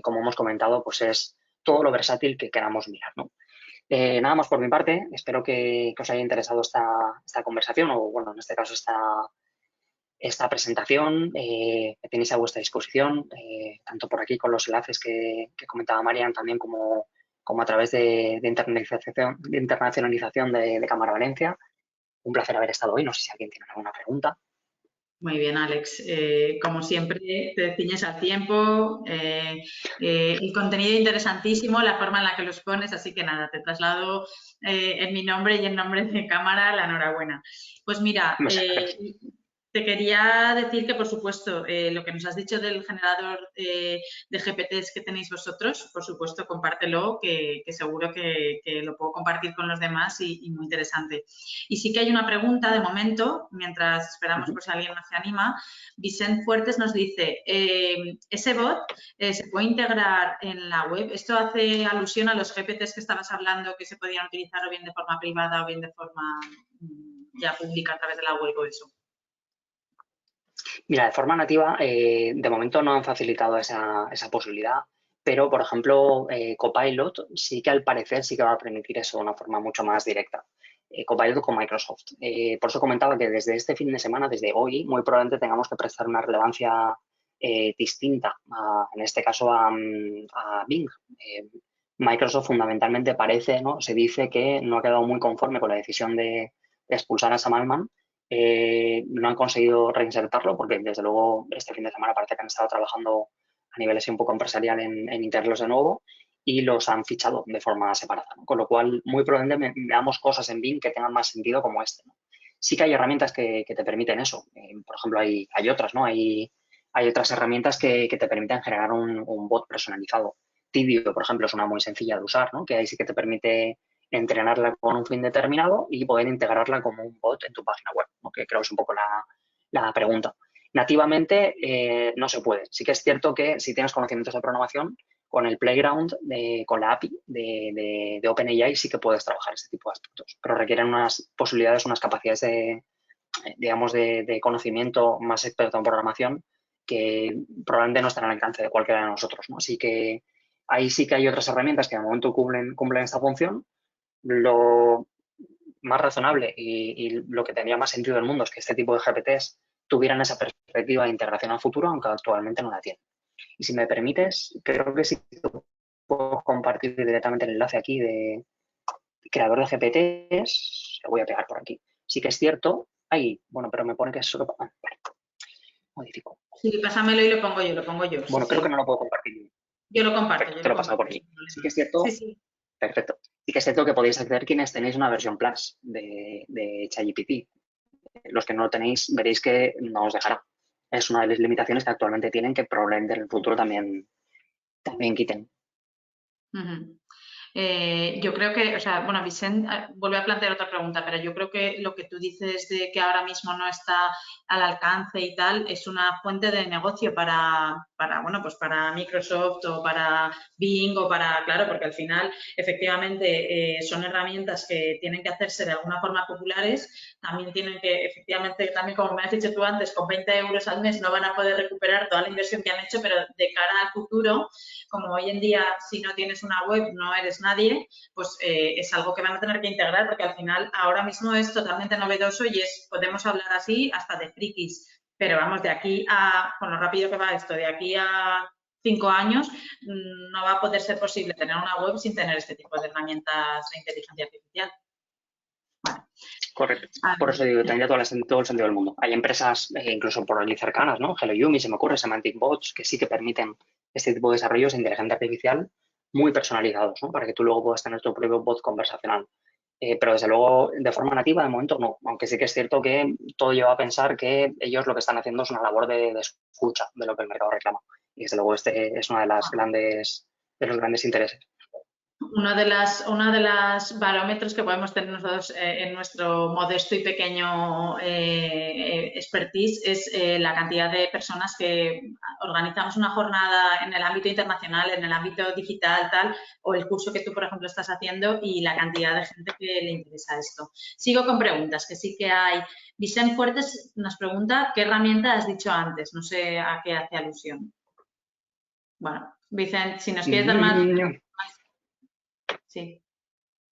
como hemos comentado, pues es todo lo versátil que queramos mirar, ¿no? Nada más por mi parte, espero que os haya interesado esta conversación o, bueno, en este caso esta presentación. Que tenéis a vuestra disposición, tanto por aquí con los enlaces que comentaba Marian, también como a través de internacionalización de Cámara Valencia. Un placer haber estado hoy. No sé si alguien tiene alguna pregunta. Muy bien, Alex. Como siempre, te ciñes al tiempo, el contenido interesantísimo, la forma en la que los pones, así que nada, te traslado en mi nombre y en nombre de Cámara la enhorabuena. Pues mira, te quería decir que, por supuesto, lo que nos has dicho del generador de GPTs que tenéis vosotros, por supuesto, compártelo, que seguro que lo puedo compartir con los demás y muy interesante. Y sí que hay una pregunta de momento, mientras esperamos por si alguien más se anima. Vicente Fuertes nos dice, ¿ese bot se puede integrar en la web? Esto hace alusión a los GPTs que estabas hablando que se podían utilizar o bien de forma privada o bien de forma ya pública a través de la web o eso. Mira, de forma nativa, de momento no han facilitado esa posibilidad, pero, por ejemplo, Copilot sí que al parecer sí que va a permitir eso de una forma mucho más directa. Copilot con Microsoft. Por eso comentaba que desde este fin de semana, desde hoy, muy probablemente tengamos que prestar una relevancia distinta, en este caso a Bing. Microsoft fundamentalmente parece, ¿no? Se dice que no ha quedado muy conforme con la decisión de expulsar a Sam Altman. No han conseguido reinsertarlo porque, desde luego, este fin de semana parece que han estado trabajando a nivel así un poco empresarial en integrarlos de nuevo y los han fichado de forma separada, ¿no? Con lo cual, muy probablemente veamos cosas en Bing que tengan más sentido como este, ¿no? Sí que hay herramientas que te permiten eso. Por ejemplo, hay otras, ¿no? Hay otras herramientas que te permiten generar un bot personalizado. Tidio, por ejemplo, es una muy sencilla de usar, ¿no? Que ahí sí que te permite entrenarla con un fin determinado y poder integrarla como un bot en tu página web, ¿no? Que creo que es un poco la pregunta. Nativamente no se puede. Sí que es cierto que si tienes conocimientos de programación, con el Playground, con la API de OpenAI sí que puedes trabajar este tipo de aspectos, pero requieren unas posibilidades, unas capacidades digamos, de conocimiento más experto en programación que probablemente no están al alcance de cualquiera de nosotros, ¿no? Así que ahí sí que hay otras herramientas que de momento cumplen esta función. Lo más razonable y lo que tendría más sentido del mundo es que este tipo de GPTs tuvieran esa perspectiva de integración al futuro, aunque actualmente no la tienen. Y si me permites, creo que sí puedo compartir directamente el enlace aquí de creador de GPTs. Lo voy a pegar por aquí. Sí que es cierto. Ahí, bueno, pero me pone que es solo... vale. Modifico. Sí, pásamelo y lo pongo yo, sí, Bueno, creo que sí. no lo puedo compartir. Yo lo comparto, Perfecto, yo te lo lo he pasado por comparto aquí. sin Sí que problema. es Sí, cierto, sí. perfecto. Sí que es cierto que podéis acceder quienes tenéis una versión Plus de ChatGPT. Los que no lo tenéis, veréis que no os dejará. Es una de las limitaciones que actualmente tienen que probablemente en el futuro también quiten. Ujú. Yo creo que, o sea, bueno, Vicent vuelve a plantear otra pregunta, pero yo creo que lo que tú dices de que ahora mismo no está al alcance y tal, es una fuente de negocio bueno, pues para Microsoft o para Bing o para, claro, porque al final, efectivamente, son herramientas que tienen que hacerse de alguna forma populares, también tienen que, efectivamente, también como me has dicho tú antes, con 20 euros al mes no van a poder recuperar toda la inversión que han hecho, pero de cara al futuro, como hoy en día, si no tienes una web, no eres nadie, pues es algo que van a tener que integrar porque al final ahora mismo es totalmente novedoso y podemos hablar así hasta de frikis, pero vamos, de aquí con lo rápido que va esto, de aquí a 5 años no va a poder ser posible tener una web sin tener este tipo de herramientas de inteligencia artificial. Vale. Correcto. Por eso digo que tendría todo el sentido del mundo. Hay empresas, incluso por allí cercanas, ¿no? Hello Yumi, se me ocurre, Semantic Bots, que sí que permiten este tipo de desarrollos de inteligencia artificial muy personalizados, ¿no? Para que tú luego puedas tener tu propio bot conversacional. Pero desde luego, de forma nativa, de momento no. Aunque sí que es cierto que todo lleva a pensar que ellos lo que están haciendo es una labor de escucha de lo que el mercado reclama. Y desde luego este es uno de los grandes intereses. Una de las barómetros que podemos tener nosotros en nuestro modesto y pequeño expertise es la cantidad de personas que organizamos una jornada en el ámbito internacional, en el ámbito digital, tal, o el curso que tú, por ejemplo, estás haciendo y la cantidad de gente que le interesa esto. Sigo con preguntas, que sí que hay. Vicente Fuertes nos pregunta qué herramienta has dicho antes, no sé a qué hace alusión. Bueno, Vicente, si nos quieres dar más... Sí.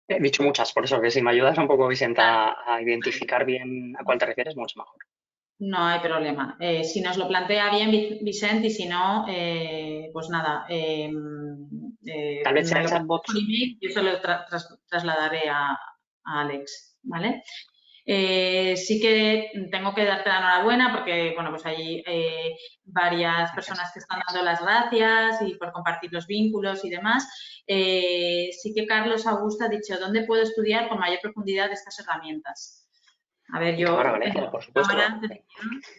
He dicho muchas, por eso que si me ayudas un poco, Vicenta, a identificar bien a cuál te refieres, mucho mejor. No hay problema. Si nos lo plantea bien Vicente y si no, pues nada, Tal vez sea me el lo plantea chatbot. por email y yo se lo trasladaré a Alex, ¿vale? Sí que tengo que darte la enhorabuena porque, bueno, pues hay varias Gracias. personas que están dando las gracias y por compartir los vínculos y demás. Sí que Carlos Augusto ha dicho, ¿dónde puedo estudiar con mayor profundidad estas herramientas? A ver, En Cámara yo Valencia, por cámara supuesto.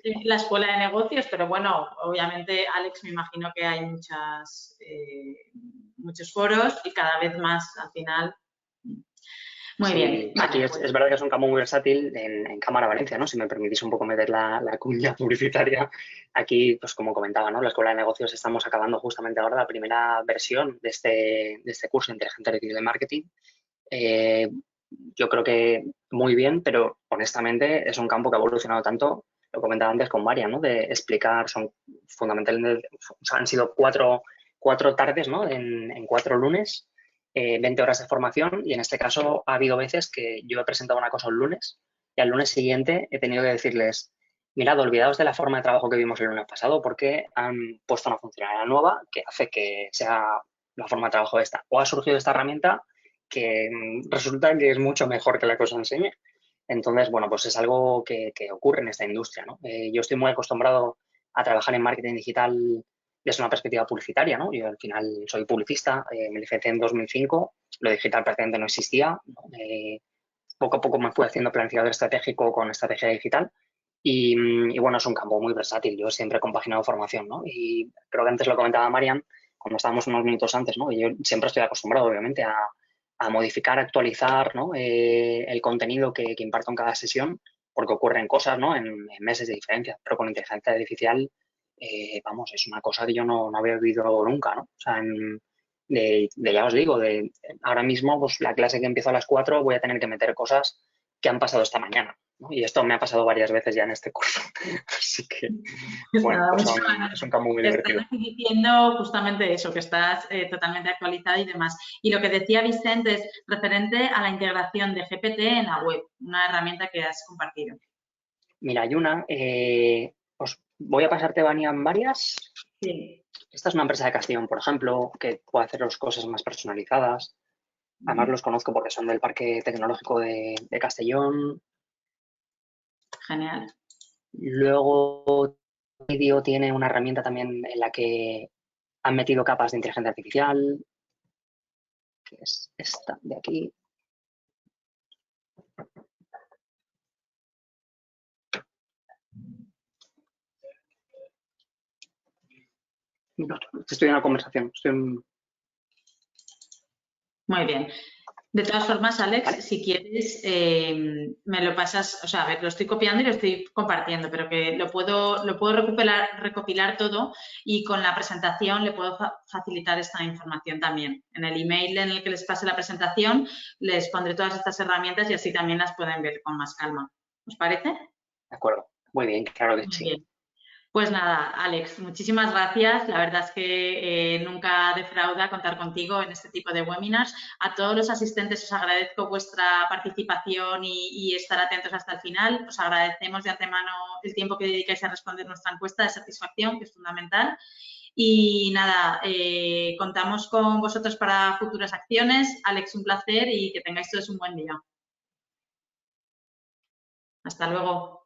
tendría la escuela de negocios, pero bueno, obviamente, Alex, me imagino que hay muchos foros y cada vez más al final. Muy bien, Sí, aquí vale, es pues verdad que es un campo muy versátil en Cámara Valencia, ¿no? Si me permitís un poco meter la cuña publicitaria. Aquí, pues como comentaba, ¿no? La Escuela de Negocios estamos acabando justamente ahora la primera versión de este curso de Inteligencia Artificial de Marketing. Eh, yo creo que muy bien, pero honestamente es un campo que ha evolucionado tanto, lo comentaba antes con María, ¿no? De explicar, son fundamentalmente, o sea, han sido cuatro tardes, ¿no? En 4 lunes, 20 horas de formación y en este caso ha habido veces que yo he presentado una cosa un lunes y al lunes siguiente he tenido que decirles, mirad, olvidaos de la forma de trabajo que vimos el lunes pasado porque han puesto una funcionalidad nueva que hace que sea la forma de trabajo esta. O ha surgido esta herramienta que resulta que es mucho mejor que la que os enseñe. Entonces, bueno, pues es algo que ocurre en esta industria, ¿no? Yo estoy muy acostumbrado a trabajar en marketing digital desde una perspectiva publicitaria, ¿no? Yo al final soy publicista, me licencié en 2005, lo digital prácticamente no existía, ¿no? poco a poco me fui haciendo planificador estratégico con estrategia digital y bueno, es un campo muy versátil. Yo siempre he compaginado formación, ¿no? Y creo que antes lo comentaba Marian, cuando estábamos unos minutos antes, ¿no? Y yo siempre estoy acostumbrado, obviamente, a modificar, actualizar, ¿no? El contenido que imparto en cada sesión, porque ocurren cosas, ¿no? En meses de diferencia, pero con inteligencia artificial, vamos, es una cosa que yo no había vivido nunca, ¿no? O sea, ya os digo, ahora mismo, pues la clase que empiezo a las 4 voy a tener que meter cosas que han pasado esta mañana, ¿no? Y esto me ha pasado varias veces ya en este curso. Así que, Pues bueno, nada, pues muchas es un campo muy Estás divertido. aquí diciendo justamente eso, que estás totalmente actualizado y demás. Y lo que decía Vicente es referente a la integración de GPT en la web, una herramienta que has compartido. Mira, hay una, os voy a pasarte, Vania, en varias. Sí. Esta es una empresa de Castellón, por ejemplo, que puede haceros cosas más personalizadas. Además, los conozco porque son del Parque Tecnológico de Castellón. Genial. Luego, Video tiene una herramienta también en la que han metido capas de inteligencia artificial, que es esta de aquí. Estoy en una conversación. Muy bien. De todas formas, Alex, ¿Vale? si quieres, me lo pasas, o sea, a ver, lo estoy copiando y lo estoy compartiendo, pero que lo puedo recopilar todo y con la presentación le puedo facilitar esta información también. En el email en el que les pase la presentación les pondré todas estas herramientas y así también las pueden ver con más calma. ¿Os parece? De acuerdo. Muy bien, claro que Muy sí. bien. Pues nada, Alex, muchísimas gracias. La verdad es que nunca defrauda contar contigo en este tipo de webinars. A todos los asistentes os agradezco vuestra participación y estar atentos hasta el final. Os agradecemos de antemano el tiempo que dedicáis a responder nuestra encuesta de satisfacción, que es fundamental. Y nada, contamos con vosotros para futuras acciones. Alex, un placer y que tengáis todos un buen día. Hasta luego.